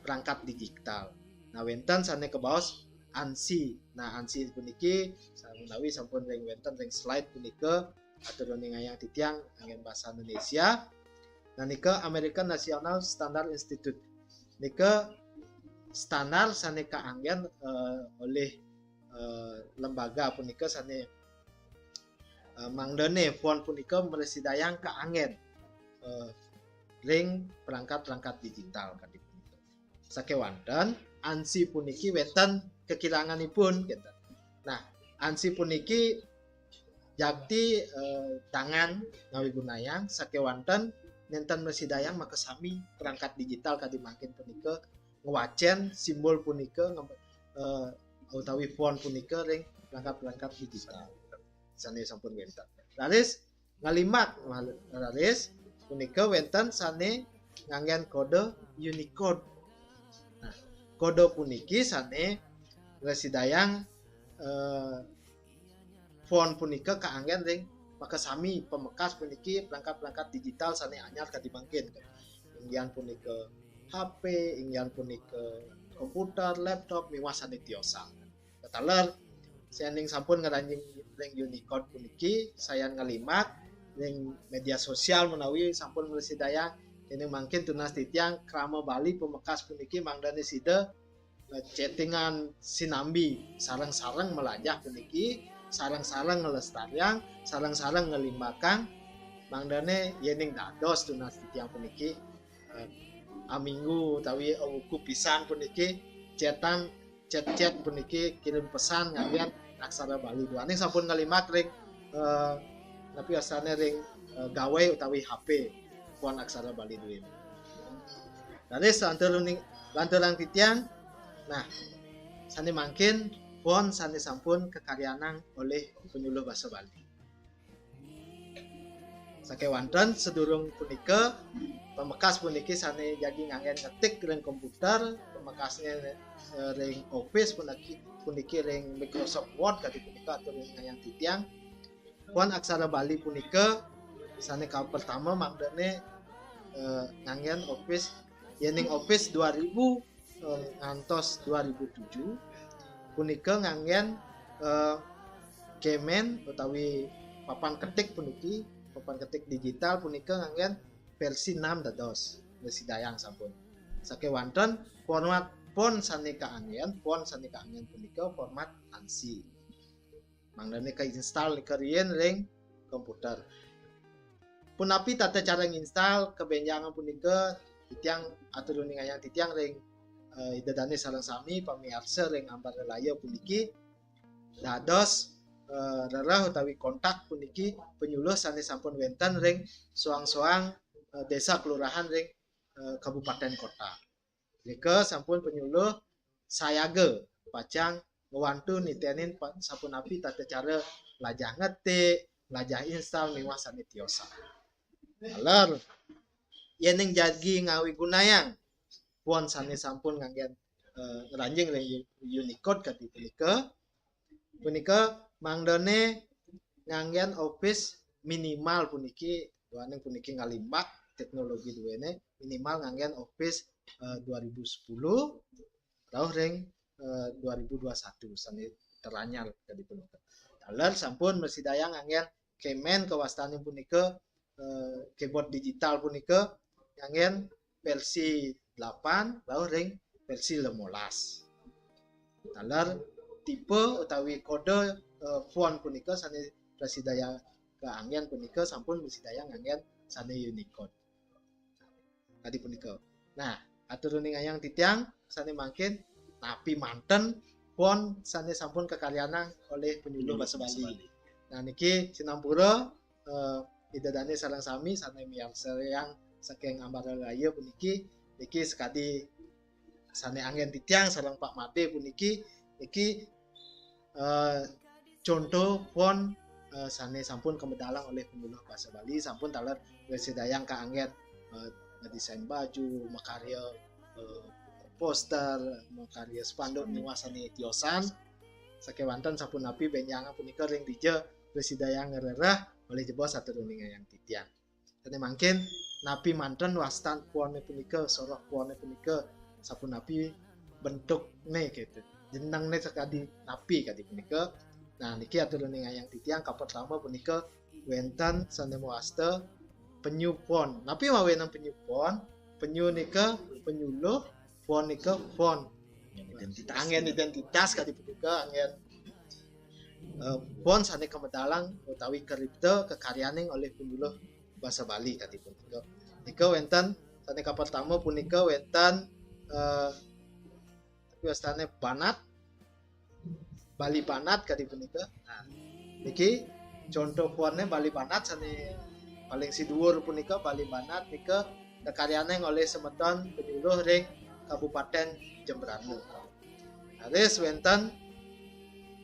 perangkat digital. Nah wenten sane kebaos ANSI. Nah ANSI puniki menawi sampun ring wenten ring slide punika aturuning ayang titiang anggen bahasa Indonesia. Nah nika American National Standard Institute. Nika standar sane kaanggen oleh lembaga punika sane mangdane font punika meresidayang kaanggen ring perangkat-perangkat digital kadi punika. Sakewanten ANSI puniki wenten kekiranganipun gitu. Nah, ANSI puniki jakti tangan ngawigunayang sakewanten nenten meresidayang maka sami perangkat digital kadi mangkin punika ngwacen simbol punika utawi font punika ring perangkat-perangkat digital. Sane sampun wenten. Laris ngalimak laris punika wenten sane nganggen kode Unicode. Nah, kode puniki sane residayang font punika kaanggen ring maka sami pemekas puniki perangkat-perangkat digital sane anyar kadi mangkin. Inggian punika HP, inggian punika komputer, laptop miwah sane tiosa. Kataler saning sampun ngeranjing ring Unicode puniki saya ngalimat ring media sosial menawi sampun meresidayang ini mangkin tunas titiang krama Bali pemekas puniki mangdane sida chattingan sinambi sarang-sarang melajah puniki sarang-sarang ngelestariang sarang-sarang ngelimbakang mangdane yening dados tunas titiang puniki aminggu utawi wuku pisan puniki chat puniki kirim pesan ngalian aksara Bali duane sampun ngalimak ring tapi asane ring gawe utawi HP pon aksara Bali duwe. Dari lantaran titiang nah sane mangkin pon sane sampun kekaryanang oleh penyuluh basa Bali. Sakewanten sedurung punika pemekas puniki sane jadi nganggen ngetik ring komputer pemekasnya ring Office puniki ring Microsoft Word kadi punika atur yang titiang pon aksara Bali punika sane ka pertama mangdane nganggen Office yening Office 2000 ngantos 2007 punika nganggen Kemen utawi papan ketik puniki papan ketik digital punika nganggen versi 6 dados residayang sampun. Sakewanten format pon sane kaanggen punika format ANSI. Mangdane ka install kerien ring komputer. Punapi tata cara nginstal kebenjangan punika titiang aturuning ayang titiang ring idadane sareng sami pamiarsa ring ambar laya puniki dados rerah utawi kontak puniki penyuluh sane sampun wenten ring soang-soang desa kelurahan ring kabupaten kota. Nika sampun penyuluh sayage pacang ngewantu nitenin sampun api tata cara lajah ngetik, lajah install miwah sane tiosa. Aler yening jagi ngawi gunayang pon sane sampun nganggen ngeranjing ring Unicode kadi punika mangdane nganggen Office minimal puniki duane puniki ngalimbak teknologi duene minimal nganggen Office 2010 rawuh ring 2021 sane teranyar kadi punika. Daler sampun mesidayang nganggen Kemen kewastane punika keyboard digital punika nganggen versi 8 rawuh ring versi 15. Daler tipe utawi kode font punika sane prasidaya kaanggen punika sampun prasidaya nganggen sane Unicode. Tadi punika. Nah, aturuning ayang titiang sane mangkin napi manten pon sane sampun kekaryanang oleh penyuluh basa Bali. Nah niki sinampura idadane sareng sami sane miarsa yang saking ambara raya puniki niki sekadi sane anggen titiang sareng Pak Made puniki niki contoh pon sane sampun kemedalang oleh penyuluh basa Bali sampun taler residayang kaanggen desain baju, makarya poster, makarya spanduk niwasane tiosan sakewanten sapunapi benyangan punika ring dija presidayang ngererah oleh jebos saturunning yang titiang. Dene mangkin napi manten wastan puone punika soroh puone punika sapunapi bentukne gitu. Jenengne sekadi napi kadi punika. Nah niki aturunning yang titiang kapertama punika wenten sanemo asta penyu pon. Napi mawenang penyu pon, penyu nika penyuluh, pon nika pon. Angin identitas kadi punika angin pon sane kemedalang utawi keripte kekaryaning oleh penyuluh basa Bali kadi punika. Nika wenten sane kapertama punika wenten tapi wastane banat Bali banat kadi punika. Nah, niki contoh puannya Bali banat sane paling siduwur punika Bali banat nika kekaryaning oleh semeton penyuluh ring Kabupaten Jembrana. Aris wenten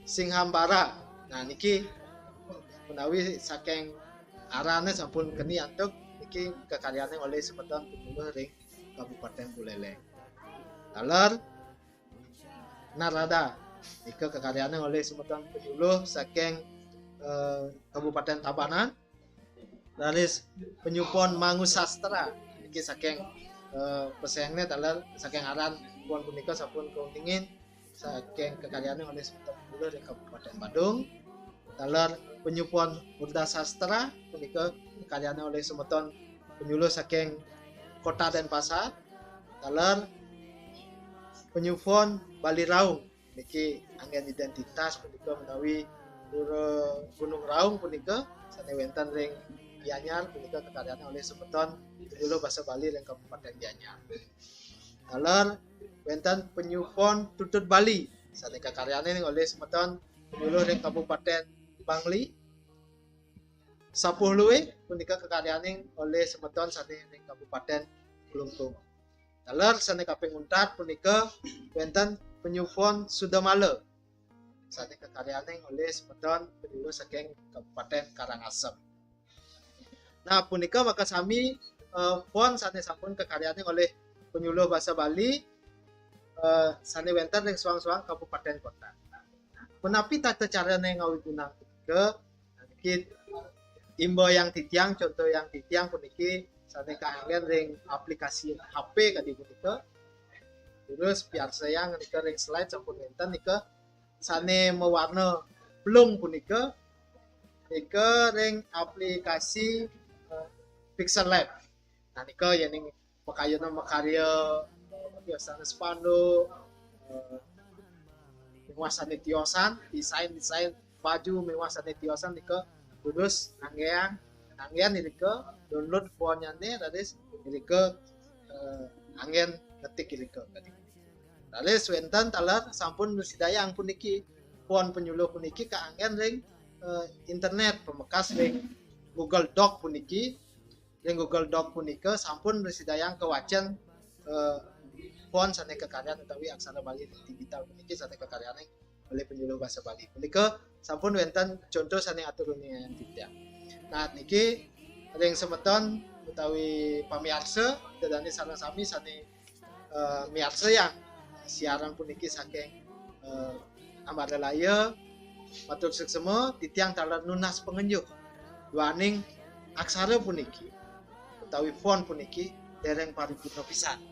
Singhambara. Nah niki menawi saking arane sampun keni antuk niki kekaryaning oleh semeton penyuluh ring Kabupaten Buleleng. Dalar Narada nika kekaryaning oleh semeton penyuluh saking Kabupaten Tabanan. Laris penyupon Mangusastra niki saking pesengnya dalar saking aran pon punika sampun kauntingin saking kekaryaning oleh semeton penyuluh ring Kabupaten Badung. Dalar penyupon Burda Sastra punika kekaryaning oleh semeton penyuluh saking Kota Denpasar. Dalar penyupon Bali Raung niki anggen identitas punika menawi Gunung Raung punika sane wenten ring Gianyar punika kekaryaning oleh semeton penyuluh basa Bali ring Kabupaten Gianyar. Dalar wenten penyupon Tutut Bali sane kekaryaning oleh semeton penyuluh ring Kabupaten Bangli. Sapuh luwe punika kekaryaning oleh semeton sane ring Kabupaten Klungkung. Dalar sane kaping 4 punika wenten penyupon Sudamala sane kekaryaning oleh semeton penyuluh saking Kabupaten Karangasem. Nah punika maka sami pon sane sampun kekaryaning oleh penyuluh basa Bali sane wenten ring suang-suang kabupaten kota. Menapi tata carane ngawigunang punika niki imbo yang titiang contoh yang titiang puniki sane kaanggen ring aplikasi HP kadi punika. Terus biar saya nika ring slide sampun wenten nika sane mewarna belum punika nika ring aplikasi Pixel Lab. Nah nika yening makayana makarya biasane spanduk mewasane tiosan desain baju mewasane tiosan nika terus anggean nika download ponnyane terus nika anggen ketik nika tadi. Lalu wenten talar sampun sidayang puniki pon penyuluh puniki kaanggen ring internet pemekas ring Google Doc puniki. Ring Google Doc punika sampun bersidayang kewacan pon sane kekaryaan utawi aksara Bali digital puniki sane kekaryaan oleh penyuluh basa Bali. Punika sampun wenten contoh sane aturune yang tidak. Nah niki ring semeton utawi pamiarsa dedane sareng sami sane miarsa yang siaran puniki saking Amarelaya matur seksema titiang talar nunas pengenjuk duaning aksara puniki utawi font puniki dereng paripurna pisan.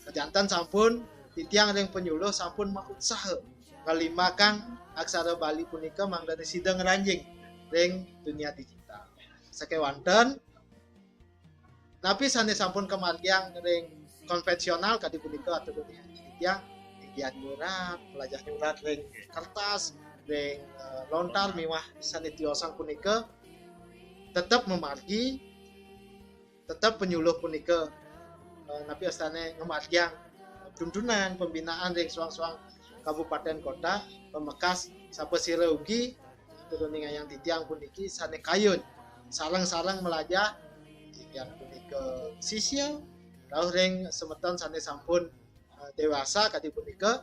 Kejantan sampun titiang ring penyuluh sampun mautsaha ngalimakan aksara Bali punika mangdane sidang ranjing ring dunia digital. Sakewanten napi sane sampun kemargiang ring konvensional kadi punika atur dunia titiang giat nyurat, pelajar nyurat ring kertas, ring lontar miwah sane tiosan punika tetap memargi tetap penyuluh punika napi astane ngemargiang tuntunan pembinaan ring suang-suang kabupaten kota pemekas sapesire ugi turuning yang titiang puniki sane kayun sarang-sarang melajah yang punika sisya rauh ring semeton sane sampun dewasa kadi punika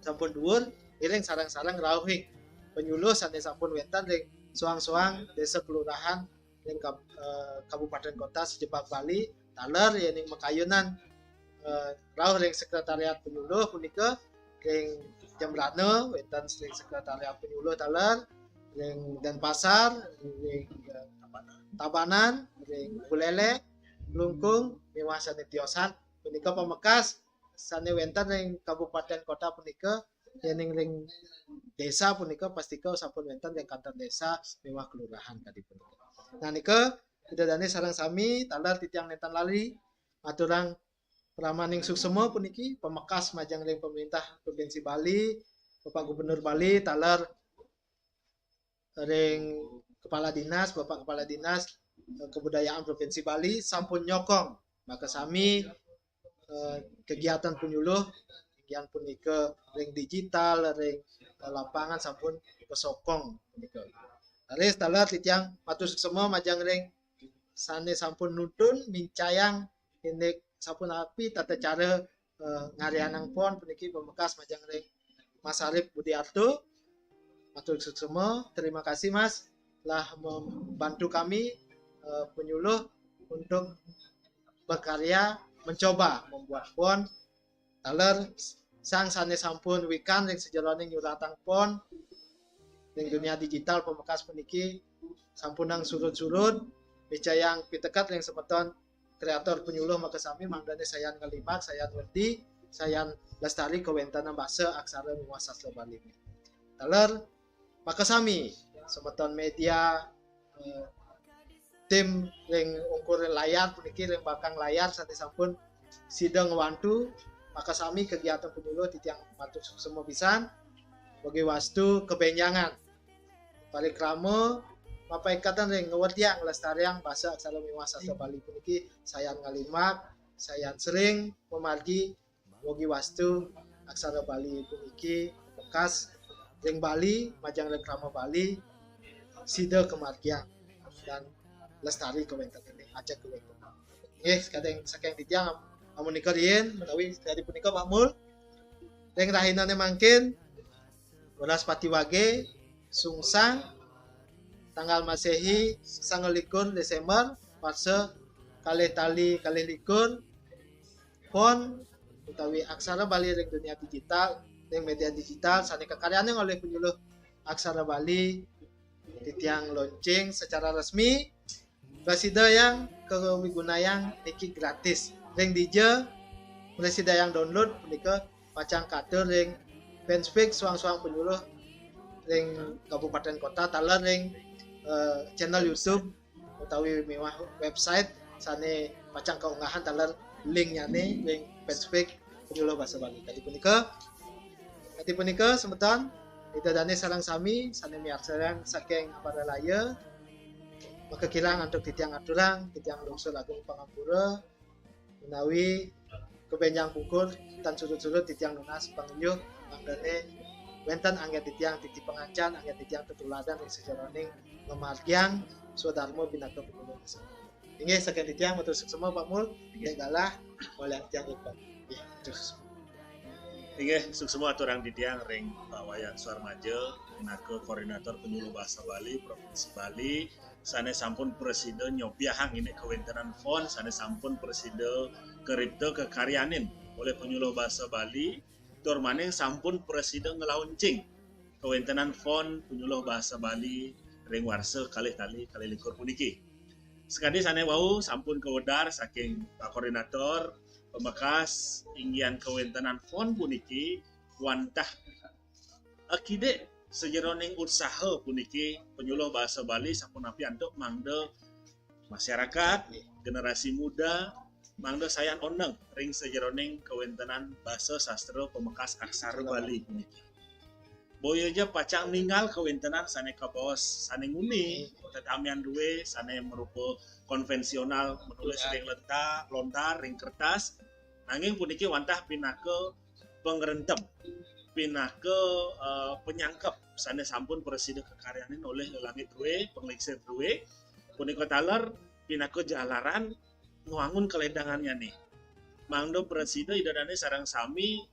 sampun dhuwur iring sarang-sarang rauhing penyuluh sane sampun wenten ring suang-suang desa kelurahan ring kabupaten kota sejepak Bali taler yening makayunan rauh ring sekretariat penyuluh punika ring Jembrana wonten ring sekretariat penyuluh taler ring Denpasar ring Tabanan ring Bulelek Blungkung miwah sane tiosan punika pemekas sane wonten ring kabupaten kota punika yen ring desa punika pastika sampun wonten ring kantor desa miwah kelurahan kadipun. Nah nika pidadane sareng sami taler titiang netan lali aturang Pramaning Suksema puniki pemekas majang ring pemerintah Provinsi Bali, Bapak Gubernur Bali, taler ring Kepala Dinas, Bapak Kepala Dinas Kebudayaan Provinsi Bali sampun nyokong maka sami kegiatan penyuluh yang punika ring digital, ring lapangan sampun kesokong punika. Laris taler titiang matur suksema majang ring sane sampun nuntun mincayang ini sampun api tata cara ngarianang pon puniki pemekas majang ring Mas Arif Budiarto. Matur suksema, terima kasih Mas telah membantu kami penyuluh untuk berkarya mencoba membuat pon taler sang sane sampun wikan ring sejeroning nyuratang pon ring dunia digital pemekas puniki sampunang surut-surut bicayang pitekat ring semeton kreator penyuluh maka sami mangdane sayan ngalimak sayan ngerti sayan lestari kewentana basa aksara miwah sastra Bali taler maka sami semeton media tim ring ungkur layar puniki ring bakang layar sate sampun sidang wantu maka sami kegiatan penyuluh titiang matur suksema pisan bagi wastu kebenyangan parikrama Mapa ikatan ring ngewediang lestariang bahasa aksara miwah sastra Bali puniki sayan ngalimak sayan sering memargi wogi wastu aksara Bali puniki bekas ring Bali majang reklama Bali sida kemargian dan lestari kewenten ini ajak kewenten. Nggih kadang saking titiang amun nika riyen menawi dari punika makmul ring rahinane mangkin welas Patiwage sungsang tanggal Masehi 29 Desember fase kalih tali kalih likur pon utawi aksara Bali ring dunia digital ring media digital sane kekaryane oleh penyuluh aksara Bali titiang launching secara resmi presida yang kewigunayang niki gratis ring DJ presida yang download punika pacang kader ring fanspage suang-suang penyuluh ring kabupaten kota taler ring channel YouTube utawi miwah website sane pacang kaunggahan taler linknya nih link fanspage penyuluh bahasa Bali. Tadi punika semeton ditadane sarang sami sane miarsan saking pada laya maka kirang untuk titiang aturang titiang lungsur agung pangampura menawi kebenjang pungkur tan surut-surut titiang lunas pangyuh mangdane wenten angget titiang titi pengancan angget titiang tetuladan ing sejaroning memargiang swadharma binaka penyuluh. Inggih saking titiang matur suksema Pak Mul ing dalah oleh tiyang ikut. Nggih terus. Inggih suksema aturang titiang ring Pak Wayan Suarmaja minangka koordinator penyuluh bahasa Bali Provinsi Bali sane sampun presida nyobiahang ini kewentenan fon sane sampun presida keripto kekaryanin oleh penyuluh bahasa Bali tur maning sampun presida ngelaunching kewentenan fon penyuluh bahasa Bali ring warsa kalih tali kalih likur puniki. Sekadi sane wau sampun kewedar saking Pak Koordinator pemekas inggian kewentenan fon puniki wantah akide sejeroning usaha puniki penyuluh bahasa Bali sampun api antuk mangde masyarakat generasi muda mangde sayan oneng ring sejeroning kewentenan bahasa sastra pemekas aksara Bali puniki. Boyoja pacang ninggal kewentenan sane kabos sane nguni tetamian duwe sane merupa konvensional menulis ring lontar ring kertas nanging puniki wantah pinake pengrentem pinake penyangkep sane sampun presida kekaryanin oleh langit duwe pengliksir duwe punika taler pinake jalaran nguangun keledangannya nih mangdo presida idadane sarang sami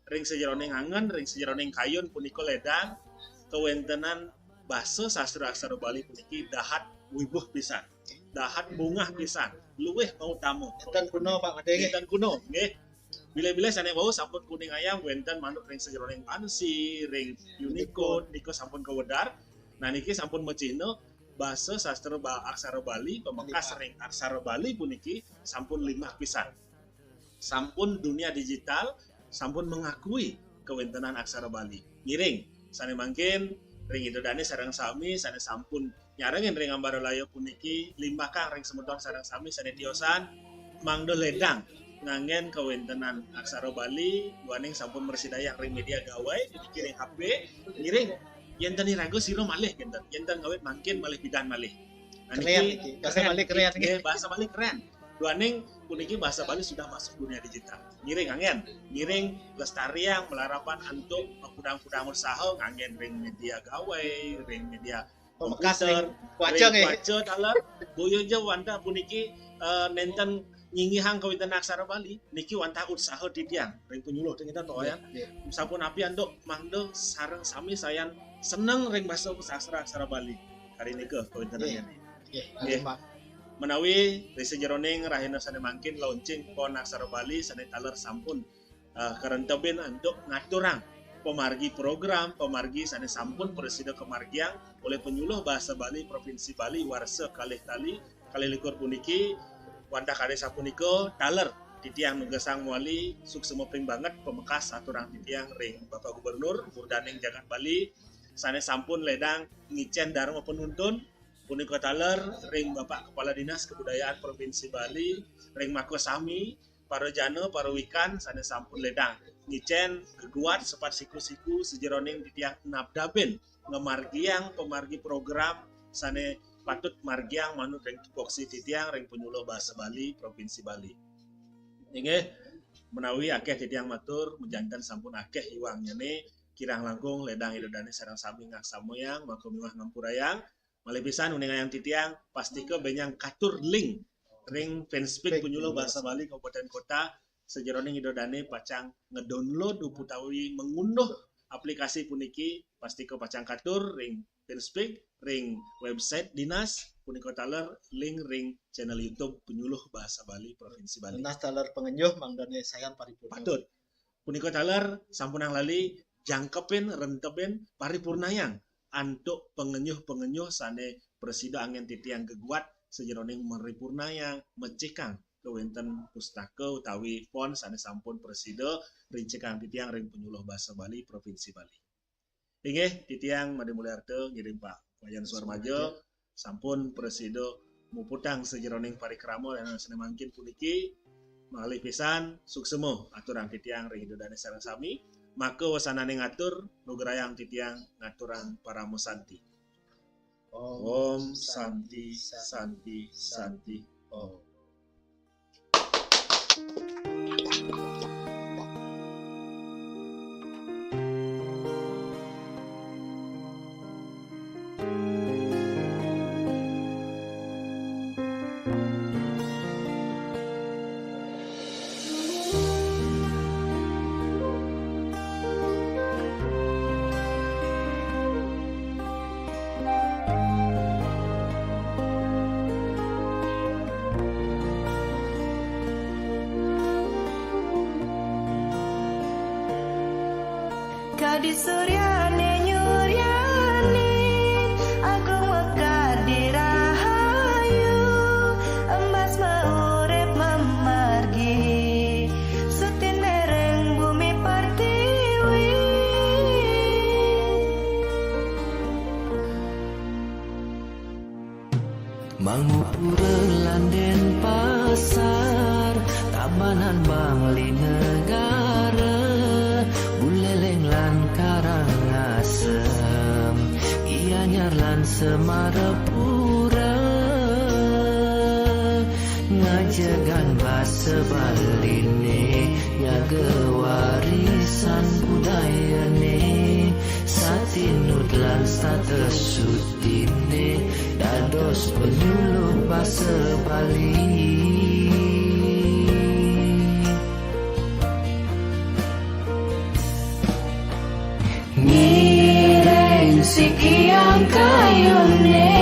ring sejeroning angen, ring sejeroning kayun punika ledang kewentenan basa sastra aksara Bali puniki dahat wibuh pisan. Dahat bungah pisan, luwih mau tamu. Enten kuno Pak Made nggih. Enten kuno nggih. Bila-bila sana bau sampun kuning ayam wenten manuk ring sejeroning pansi, ring Unicode, niko sampun kewedar. Nah niki sampun mecino bahasa sastra aksara Bali, pemekas ring aksara Bali puniki sampun 5 pisan. Sampun dunia digital sampun mengakui kewentenan aksara Bali. Ngiring, sana mangkin ring Idodane sareng sami sana sampun nyarengin ring Ambarolaya puniki 5 kang ring semeton sareng sami sana tiosan mangdo ledang ngangen kewentenan aksara Bali duaning sampun mersidaya ring media gawai dikiring HP ngiring yen rago siro malih kinten yen ngawit mangkin malih bidan malih. Nah niki bahasa Bali keren nggih, bahasa Bali keren. Duaning puniki bahasa Bali sudah masuk dunia digital. Ngiring angen, ngiring lestariang melarapan untuk kudang-kudang usaha ngangen ring media gawai, ring media komputer, ring waco taler, boyo jo wanda puniki nenten nyingihang kawitan aksara Bali, niki wanta usaha didiang, ring penyuluh dengan toyan. Sampun api anduk mangdo sareng sami sayan seneng ring bahasa aksara Bali. Hari niki kawitannya. Nggih. Menawi risa jeroning rahina sane mangkin launching pon aksara Bali sane taler sampun kerentebin untuk ngaturang pemargi program pemargi sane sampun presida kemargiang oleh penyuluh bahasa Bali Provinsi Bali warsa kalih tali likur puniki wanda kade sapuniko taler titiang nugasang muali suksemo pring banget pemekas aturang titiang ring Bapak Gubernur Burdaning Jagat Bali sane sampun ledang ngicen dharma penuntun punika taler ring Bapak Kepala Dinas Kebudayaan Provinsi Bali, ring Mako Sami, para jano, para wikan, sana sampun ledang. Ngicen, keguat, sepat siku-siku, sejeroning titiang nabdaben, ngemargiang, pemargi program, sana patut margiang, manut ring tupoksi titiang, ring penyuluh bahasa Bali, Provinsi Bali. Ini menawi akeh titiang matur, menjantan sampun akeh iwangnya nih, kirang langkung ledang Idodane sareng sami ngak samoyang, mako miwah ngampurayang, malih pisan uningan yang titiang pasti ke benyang katur link ring fanspage penyuluh bahasa Bali Kabupaten Kota sejeroning Idodane pacang ngedownload uputawi mengunduh aplikasi puniki pasti ke pacang katur ring fanspage ring website dinas punika taler link ring channel YouTube penyuluh bahasa Bali Provinsi Bali. Dinas taler pengenyuh mangdane sayan paripurna. Patut punika taler sampunang lali jangkepin rentebin paripurnayang antuk pengenyuh sane presida angin titiang keguat sejeroning meripurnayang mecikang kewenten pustaka utawi pon sane sampun presida rincekang titiang ring penyuluh bahasa Bali Provinsi Bali. Inggih titiang Made Mulyarto ngiring Pak Wayan Suarmajo sampun presida muputang sejeroning parikrama lan sane mangkin puniki malih pisan suksemo aturang titiang ring Idodane sareng sami. Maka wasanane ngatur nugrayang titiang ngaturan para musanti. Om Santi Santi Santi Om. Gadis suryane nyuryane agung mekar dirahayu emas maurip memargi sutin mereng bumi pertiwi Mangupura landen pasar tabanan bangli negara buleleng lan karangasem ianyar lan semarapura ngajagan basa baline nyaga warisan budayane satinud lan status sutine dados penyuluh basa Bali. Ngiring sikiang kayune